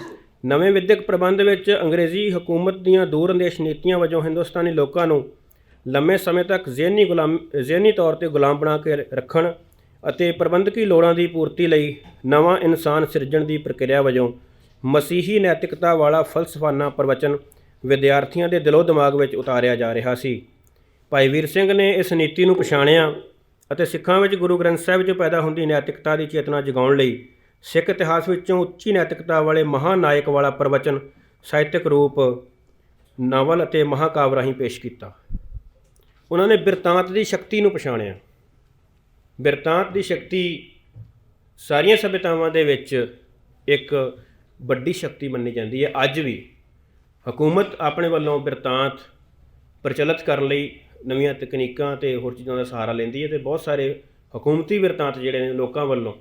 ਨਵੇਂ ਵਿੱਦਿਅਕ ਪ੍ਰਬੰਧ ਵਿੱਚ ਅੰਗਰੇਜ਼ੀ ਹਕੂਮਤ ਦੀਆਂ ਦੂਰ ਅੰਦੇਸ਼ ਨੀਤੀਆਂ ਵਜੋਂ ਹਿੰਦੁਸਤਾਨੀ ਲੋਕਾਂ ਨੂੰ ਲੰਮੇ ਸਮੇਂ ਤੱਕ ਜ਼ਿਹਨੀ ਤੌਰ 'ਤੇ ਗੁਲਾਮ ਬਣਾ ਕੇ ਰੱਖਣ ਅਤੇ ਪ੍ਰਬੰਧਕੀ ਲੋੜਾਂ ਦੀ ਪੂਰਤੀ ਲਈ ਨਵਾਂ ਇਨਸਾਨ ਸਿਰਜਣ ਦੀ ਪ੍ਰਕਿਰਿਆ ਵਜੋਂ ਮਸੀਹੀ ਨੈਤਿਕਤਾ ਵਾਲਾ ਫਲਸਫਾਨਾ ਪ੍ਰਵਚਨ ਵਿਦਿਆਰਥੀਆਂ ਦੇ ਦਿਲੋਂ ਦਿਮਾਗ ਵਿੱਚ ਉਤਾਰਿਆ ਜਾ ਰਿਹਾ ਸੀ। ਭਾਈ ਵੀਰ ਸਿੰਘ ਨੇ ਇਸ ਨੀਤੀ ਨੂੰ ਪਛਾਣਿਆ ਅਤੇ ਸਿੱਖਾਂ ਵਿੱਚ ਗੁਰੂ ਗ੍ਰੰਥ ਸਾਹਿਬ 'ਚ ਪੈਦਾ ਹੁੰਦੀ ਨੈਤਿਕਤਾ ਦੀ ਚੇਤਨਾ ਜਗਾਉਣ ਲਈ ਸਿੱਖ ਇਤਿਹਾਸ ਵਿੱਚੋਂ ਉੱਚੀ ਨੈਤਿਕਤਾ ਵਾਲੇ ਮਹਾਨਾਇਕ ਵਾਲਾ ਪ੍ਰਵਚਨ ਸਾਹਿਤਕ ਰੂਪ, ਨਾਵਲ ਅਤੇ ਮਹਾਂਕਾਵ ਰਾਹੀਂ ਪੇਸ਼ ਕੀਤਾ। ਉਹਨਾਂ ਨੇ ਬਿਰਤਾਂਤ ਦੀ ਸ਼ਕਤੀ ਨੂੰ ਪਛਾਣਿਆ। ਬਿਰਤਾਂਤ ਦੀ ਸ਼ਕਤੀ ਸਾਰੀਆਂ ਸਭਿਅਤਾਵਾਂ ਦੇ ਵਿੱਚ ਇੱਕ ਵੱਡੀ ਸ਼ਕਤੀ ਮੰਨੀ ਜਾਂਦੀ ਹੈ। ਅੱਜ ਵੀ ਹਕੂਮਤ ਆਪਣੇ ਵੱਲੋਂ ਬਿਰਤਾਂਤ ਪ੍ਰਚਲਿਤ ਕਰਨ ਲਈ ਨਵੀਆਂ ਤਕਨੀਕਾਂ ਅਤੇ ਹੋਰ ਚੀਜ਼ਾਂ ਦਾ ਸਹਾਰਾ ਲੈਂਦੀ ਹੈ ਅਤੇ ਬਹੁਤ ਸਾਰੇ ਹਕੂਮਤੀ ਬਿਰਤਾਂਤ ਜਿਹੜੇ ਨੇ ਲੋਕਾਂ ਵੱਲੋਂ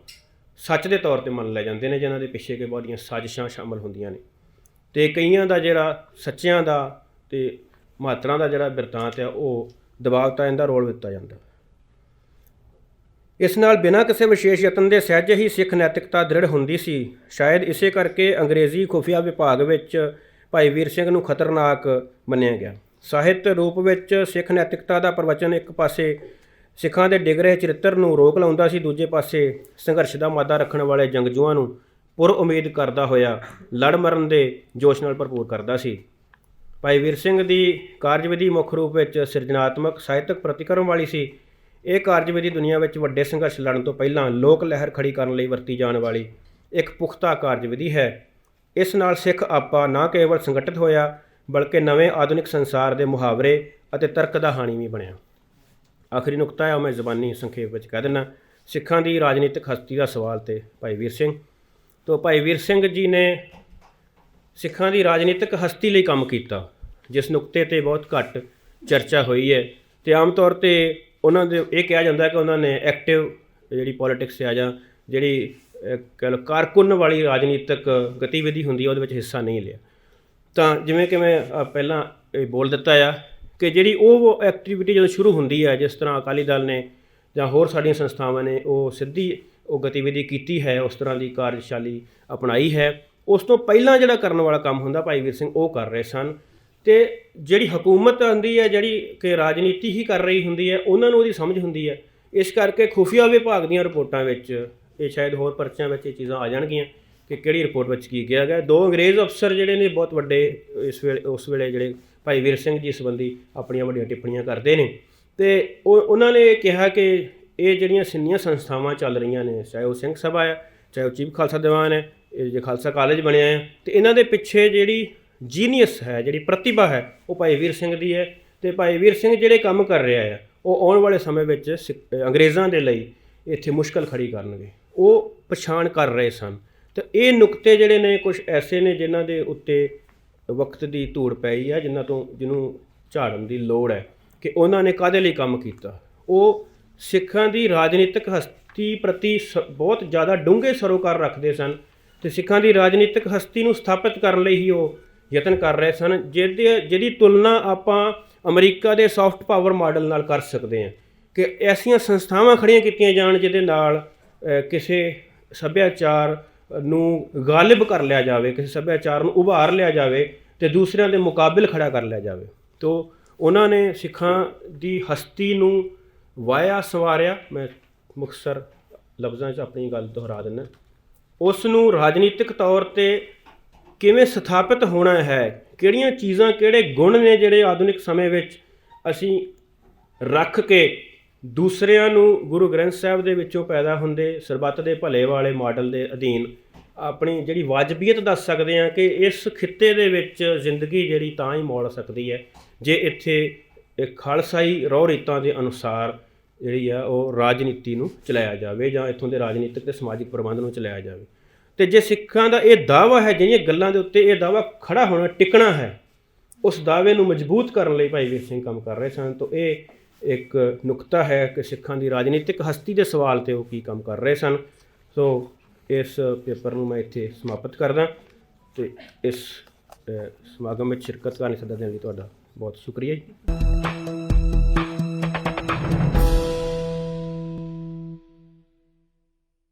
ਸੱਚ ਦੇ ਤੌਰ 'ਤੇ ਮੰਨ ਲਏ ਜਾਂਦੇ ਨੇ, ਜਿਨ੍ਹਾਂ ਦੇ ਪਿੱਛੇ ਕਿ ਬਹੁਤੀਆਂ ਸਾਜ਼ਿਸ਼ਾਂ ਸ਼ਾਮਲ ਹੁੰਦੀਆਂ ਨੇ ਅਤੇ ਕਈਆਂ ਦਾ ਜਿਹੜਾ ਸੱਚਿਆਂ ਦਾ ਅਤੇ ਮਹਾਤਰਾਂ ਦਾ ਜਿਹੜਾ ਬਿਰਤਾਂਤ ਆ ਉਹ ਦਬਾਅ ਦਾ ਰੋਲ ਦਿੱਤਾ ਜਾਂਦਾ। ਇਸ ਨਾਲ ਬਿਨਾਂ ਕਿਸੇ ਵਿਸ਼ੇਸ਼ ਯਤਨ ਦੇ ਸਹਿਜੇ ਹੀ ਸਿੱਖ ਨੈਤਿਕਤਾ ਦ੍ਰਿੜ ਹੁੰਦੀ ਸੀ। ਸ਼ਾਇਦ ਇਸੇ ਕਰਕੇ ਅੰਗਰੇਜ਼ੀ ਖੁਫੀਆ ਵਿਭਾਗ ਵਿੱਚ ਭਾਈ ਵੀਰ ਸਿੰਘ ਨੂੰ ਖਤਰਨਾਕ ਮੰਨਿਆ ਗਿਆ। ਸਾਹਿਤ ਰੂਪ ਵਿੱਚ ਸਿੱਖ ਨੈਤਿਕਤਾ ਦਾ ਪ੍ਰਵਚਨ ਇੱਕ ਪਾਸੇ ਸਿੱਖਾਂ ਦੇ ਡਿੱਗ ਰਹੇ ਚਰਿੱਤਰ ਨੂੰ ਰੋਕ ਲਾਉਂਦਾ ਸੀ, ਦੂਜੇ ਪਾਸੇ ਸੰਘਰਸ਼ ਦਾ ਮਾਦਾ ਰੱਖਣ ਵਾਲੇ ਜੰਗਜੂਆਂ ਨੂੰ ਪੁਰ ਉਮੀਦ ਕਰਦਾ ਹੋਇਆ ਲੜ ਮਰਨ ਦੇ ਜੋਸ਼ ਨਾਲ ਭਰਪੂਰ ਕਰਦਾ ਸੀ। ਭਾਈ ਵੀਰ ਸਿੰਘ ਦੀ ਕਾਰਜਵਿਧੀ ਮੁੱਖ ਰੂਪ ਵਿੱਚ ਸਿਰਜਣਾਤਮਕ ਸਾਹਿਤਕ ਪ੍ਰਤੀਕਰਮ ਵਾਲੀ ਸੀ। ਇਹ ਕਾਰਜਵਿਧੀ ਦੁਨੀਆ ਵਿੱਚ ਵੱਡੇ ਸੰਘਰਸ਼ ਲੜਨ ਤੋਂ ਪਹਿਲਾਂ ਲੋਕ ਲਹਿਰ ਖੜੀ ਕਰਨ ਲਈ ਵਰਤੀ ਜਾਣ ਵਾਲੀ ਇੱਕ ਪੁਖਤਾ ਕਾਰਜਵਿਧੀ ਹੈ। ਇਸ ਨਾਲ ਸਿੱਖ ਆਪਾ ਨਾ ਕੇਵਲ ਸੰਗਠਿਤ ਹੋਇਆ ਬਲਕਿ ਨਵੇਂ ਆਧੁਨਿਕ ਸੰਸਾਰ ਦੇ ਮੁਹਾਵਰੇ ਅਤੇ ਤਰਕ ਦਾ ਹਾਣੀ ਵੀ ਬਣਿਆ। ਆਖਰੀ ਨੁਕਤਾ ਹੈ ਉਹ ਮੈਂ ਜ਼ਬਾਨੀ ਸੰਖੇਪ ਵਿੱਚ ਕਹਿ ਦਿੰਦਾ। ਸਿੱਖਾਂ ਦੀ ਰਾਜਨੀਤਿਕ ਹਸਤੀ ਦਾ ਸਵਾਲ ਤੇ ਭਾਈ ਵੀਰ ਸਿੰਘ। ਤੋਂ ਭਾਈ ਵੀਰ ਸਿੰਘ ਜੀ ਨੇ ਸਿੱਖਾਂ ਦੀ ਰਾਜਨੀਤਿਕ ਹਸਤੀ ਲਈ ਕੰਮ ਕੀਤਾ, ਜਿਸ ਨੁਕਤੇ 'ਤੇ ਬਹੁਤ ਘੱਟ ਚਰਚਾ ਹੋਈ ਹੈ। ਅਤੇ ਆਮ ਤੌਰ 'ਤੇ ਉਹਨਾਂ ਦੇ ਇਹ ਕਿਹਾ ਜਾਂਦਾ ਕਿ ਉਹਨਾਂ ਨੇ ਐਕਟਿਵ ਜਿਹੜੀ ਪੋਲੀਟਿਕਸ ਆ ਜਾਂ ਜਿਹੜੀ ਕਹਿ ਲਓ ਕਾਰਕੁੰਨ ਵਾਲੀ ਰਾਜਨੀਤਿਕ ਗਤੀਵਿਧੀ ਹੁੰਦੀ ਹੈ ਉਹਦੇ ਵਿੱਚ ਹਿੱਸਾ ਨਹੀਂ ਲਿਆ। ਤਾਂ ਜਿਵੇਂ ਕਿ ਮੈਂ ਪਹਿਲਾਂ ਇਹ ਬੋਲ ਦਿੱਤਾ ਆ ਕਿ ਜਿਹੜੀ ਉਹ ਐਕਟੀਵਿਟੀ ਜਦੋਂ ਸ਼ੁਰੂ ਹੁੰਦੀ ਹੈ, ਜਿਸ ਤਰ੍ਹਾਂ ਅਕਾਲੀ ਦਲ ਨੇ ਜਾਂ ਹੋਰ ਸਾਡੀਆਂ ਸੰਸਥਾਵਾਂ ਨੇ ਉਹ ਸਿੱਧੀ ਉਹ ਗਤੀਵਿਧੀ ਕੀਤੀ ਹੈ, ਉਸ ਤਰ੍ਹਾਂ ਦੀ ਕਾਰਜਸ਼ਾਲੀ ਅਪਣਾਈ ਹੈ, ਉਸ ਤੋਂ ਪਹਿਲਾਂ ਜਿਹੜਾ ਕਰਨ ਵਾਲਾ ਕੰਮ ਹੁੰਦਾ ਭਾਈ ਵੀਰ ਸਿੰਘ ਉਹ ਕਰ ਰਹੇ ਸਨ। ਅਤੇ ਜਿਹੜੀ ਹਕੂਮਤ ਹੁੰਦੀ ਹੈ ਜਿਹੜੀ ਕਿ ਰਾਜਨੀਤੀ ਹੀ ਕਰ ਰਹੀ ਹੁੰਦੀ ਹੈ, ਉਹਨਾਂ ਨੂੰ ਉਹਦੀ ਸਮਝ ਹੁੰਦੀ ਹੈ। ਇਸ ਕਰਕੇ ਖੁਫੀਆ ਵਿਭਾਗ ਦੀਆਂ ਰਿਪੋਰਟਾਂ ਵਿੱਚ ਇਹ ਸ਼ਾਇਦ ਹੋਰ ਪਰਚਿਆਂ ਵਿੱਚ ਇਹ ਚੀਜ਼ਾਂ ਆ ਜਾਣਗੀਆਂ ਕਿ ਕਿਹੜੀ ਰਿਪੋਰਟ ਵਿੱਚ ਕੀ ਕਿਹਾ ਗਿਆ। 2 ਅੰਗਰੇਜ਼ ਅਫਸਰ ਜਿਹੜੇ ਨੇ ਬਹੁਤ ਵੱਡੇ ਉਸ ਵੇਲੇ ਜਿਹੜੇ ਭਾਈ ਵੀਰ ਸਿੰਘ ਜੀ ਸੰਬੰਧੀ ਆਪਣੀਆਂ ਵੱਡੀਆਂ ਟਿੱਪਣੀਆਂ ਕਰਦੇ ਨੇ ਅਤੇ ਉਹਨਾਂ ਨੇ ਕਿਹਾ ਕਿ ਇਹ ਜਿਹੜੀਆਂ ਸਿੰਨੀਆਂ ਸੰਸਥਾਵਾਂ ਚੱਲ ਰਹੀਆਂ ਨੇ, ਚਾਹੇ ਉਹ ਸਿੰਘ ਸਭਾ ਹੈ, ਚਾਹੇ ਉਹ ਚੀਫ ਖਾਲਸਾ ਦੀਵਾਨ ਹੈ, ਇਹ ਜੇ ਖਾਲਸਾ ਕਾਲਜ ਬਣਿਆ ਹੈ, ਅਤੇ ਇਹਨਾਂ ਦੇ ਪਿੱਛੇ ਜਿਹੜੀ ਜੀਨੀਅਸ ਹੈ, ਜਿਹੜੀ ਪ੍ਰਤਿਭਾ ਹੈ ਉਹ ਭਾਈ ਵੀਰ ਸਿੰਘ ਦੀ ਹੈ। ਅਤੇ ਭਾਈ ਵੀਰ ਸਿੰਘ ਜਿਹੜੇ ਕੰਮ ਕਰ ਰਿਹਾ ਹੈ ਉਹ ਆਉਣ ਵਾਲੇ ਸਮੇਂ ਵਿੱਚ ਅੰਗਰੇਜ਼ਾਂ ਦੇ ਲਈ ਇੱਥੇ ਮੁਸ਼ਕਲ ਖੜੀ ਕਰਨਗੇ, ਉਹ ਪਛਾਣ ਕਰ ਰਹੇ ਸਨ। ਅਤੇ ਇਹ ਨੁਕਤੇ ਜਿਹੜੇ ਨੇ ਕੁਛ ਐਸੇ ਨੇ ਜਿਨ੍ਹਾਂ ਦੇ ਉੱਤੇ ਵਕਤ ਦੀ ਧੂੜ ਪਈ ਹੈ, ਜਿਹਨੂੰ ਝਾੜਨ ਦੀ ਲੋੜ ਹੈ ਕਿ ਉਹਨਾਂ ਨੇ ਕਾਹਦੇ ਲਈ ਕੰਮ ਕੀਤਾ। ਉਹ ਸਿੱਖਾਂ ਦੀ ਰਾਜਨੀਤਿਕ ਹਸਤੀ ਪ੍ਰਤੀ ਬਹੁਤ ਜ਼ਿਆਦਾ ਡੂੰਘੇ ਸਰੋਕਾਰ ਰੱਖਦੇ ਸਨ ਅਤੇ ਸਿੱਖਾਂ ਦੀ ਰਾਜਨੀਤਿਕ ਹਸਤੀ ਨੂੰ ਸਥਾਪਿਤ ਕਰਨ ਲਈ ਹੀ ਉਹ ਯਤਨ ਕਰ ਰਹੇ ਸਨ, ਜਿਹਦੀ ਤੁਲਨਾ ਆਪਾਂ ਅਮਰੀਕਾ ਦੇ ਸਾਫਟ ਪਾਵਰ ਮਾਡਲ ਨਾਲ ਕਰ ਸਕਦੇ ਹਾਂ ਕਿ ਐਸੀਆਂ ਸੰਸਥਾਵਾਂ ਖੜੀਆਂ ਕੀਤੀਆਂ ਜਾਣ ਜਿਹਦੇ ਨਾਲ ਕਿਸੇ ਸੱਭਿਆਚਾਰ ਨੂੰ ਗਾਲਿਬ ਕਰ ਲਿਆ ਜਾਵੇ, ਕਿਸੇ ਸੱਭਿਆਚਾਰ ਨੂੰ ਉਭਾਰ ਲਿਆ ਜਾਵੇ ਅਤੇ ਦੂਸਰਿਆਂ ਦੇ ਮੁਕਾਬਲੇ ਖੜਾ ਕਰ ਲਿਆ ਜਾਵੇ। ਤੋ ਉਹਨਾਂ ਨੇ ਸਿੱਖਾਂ ਦੀ ਹਸਤੀ ਨੂੰ ਵਾਇਆ ਸੰਵਾਰਿਆ। ਮੈਂ ਮੁਖਤਸਰ ਲਫ਼ਜ਼ਾਂ 'ਚ ਆਪਣੀ ਗੱਲ ਦੁਹਰਾ ਦਿੰਦਾ। ਉਸ ਨੂੰ ਰਾਜਨੀਤਿਕ ਤੌਰ 'ਤੇ ਕਿਵੇਂ ਸਥਾਪਿਤ ਹੋਣਾ ਹੈ, ਕਿਹੜੀਆਂ ਚੀਜ਼ਾਂ, ਕਿਹੜੇ ਗੁਣ ਨੇ ਜਿਹੜੇ ਆਧੁਨਿਕ ਸਮੇਂ ਵਿੱਚ ਅਸੀਂ ਰੱਖ ਕੇ ਦੂਸਰਿਆਂ ਨੂੰ ਗੁਰੂ ਗ੍ਰੰਥ ਸਾਹਿਬ ਦੇ ਵਿੱਚੋਂ ਪੈਦਾ ਹੁੰਦੇ ਸਰਬੱਤ ਦੇ ਭਲੇ ਵਾਲੇ ਮਾਡਲ ਦੇ ਅਧੀਨ ਆਪਣੀ ਜਿਹੜੀ ਵਾਜਬੀਅਤ ਦੱਸ ਸਕਦੇ ਹਾਂ ਕਿ ਇਸ ਖਿੱਤੇ ਦੇ ਵਿੱਚ ਜ਼ਿੰਦਗੀ ਜਿਹੜੀ ਤਾਂ ਹੀ ਮੋੜ ਸਕਦੀ ਹੈ ਜੇ ਇੱਥੇ ਇੱਕ ਖਾਲਸਾਈ ਰਹੁ ਰੀਤਾਂ ਦੇ ਅਨੁਸਾਰ ਜਿਹੜੀ ਆ ਉਹ ਰਾਜਨੀਤੀ ਨੂੰ ਚਲਾਇਆ ਜਾਵੇ ਜਾਂ ਇੱਥੋਂ ਦੇ ਰਾਜਨੀਤਿਕ ਅਤੇ ਸਮਾਜਿਕ ਪ੍ਰਬੰਧ ਨੂੰ ਚਲਾਇਆ ਜਾਵੇ। ਅਤੇ ਜੇ ਸਿੱਖਾਂ ਦਾ ਇਹ ਦਾਅਵਾ ਹੈ, ਜਿਹੜੀਆਂ ਗੱਲਾਂ ਦੇ ਉੱਤੇ ਇਹ ਦਾਅਵਾ ਖੜਾ ਹੋਣਾ ਟਿਕਣਾ ਹੈ, ਉਸ ਦਾਅਵੇ ਨੂੰ ਮਜ਼ਬੂਤ ਕਰਨ ਲਈ ਭਾਈ ਵੀਰ ਸਿੰਘ ਕੰਮ ਕਰ ਰਹੇ ਸਨ। ਤਾਂ ਇਹ ਇੱਕ ਨੁਕਤਾ ਹੈ ਕਿ ਸਿੱਖਾਂ ਦੀ ਰਾਜਨੀਤਿਕ ਹਸਤੀ ਦੇ ਸਵਾਲ 'ਤੇ ਉਹ ਕੀ ਕੰਮ ਕਰ ਰਹੇ ਸਨ। ਸੋ ਇਸ ਪੇਪਰ ਨੂੰ ਮੈਂ ਇੱਥੇ ਸਮਾਪਤ ਕਰਦਾ ਅਤੇ ਇਸ ਸਮਾਗਮ ਵਿੱਚ ਸ਼ਿਰਕਤ ਕਰਨ ਲਈ ਸੱਦਾ ਦੇਣ ਲਈ ਤੁਹਾਡਾ ਬਹੁਤ ਸ਼ੁਕਰੀਆ ਜੀ।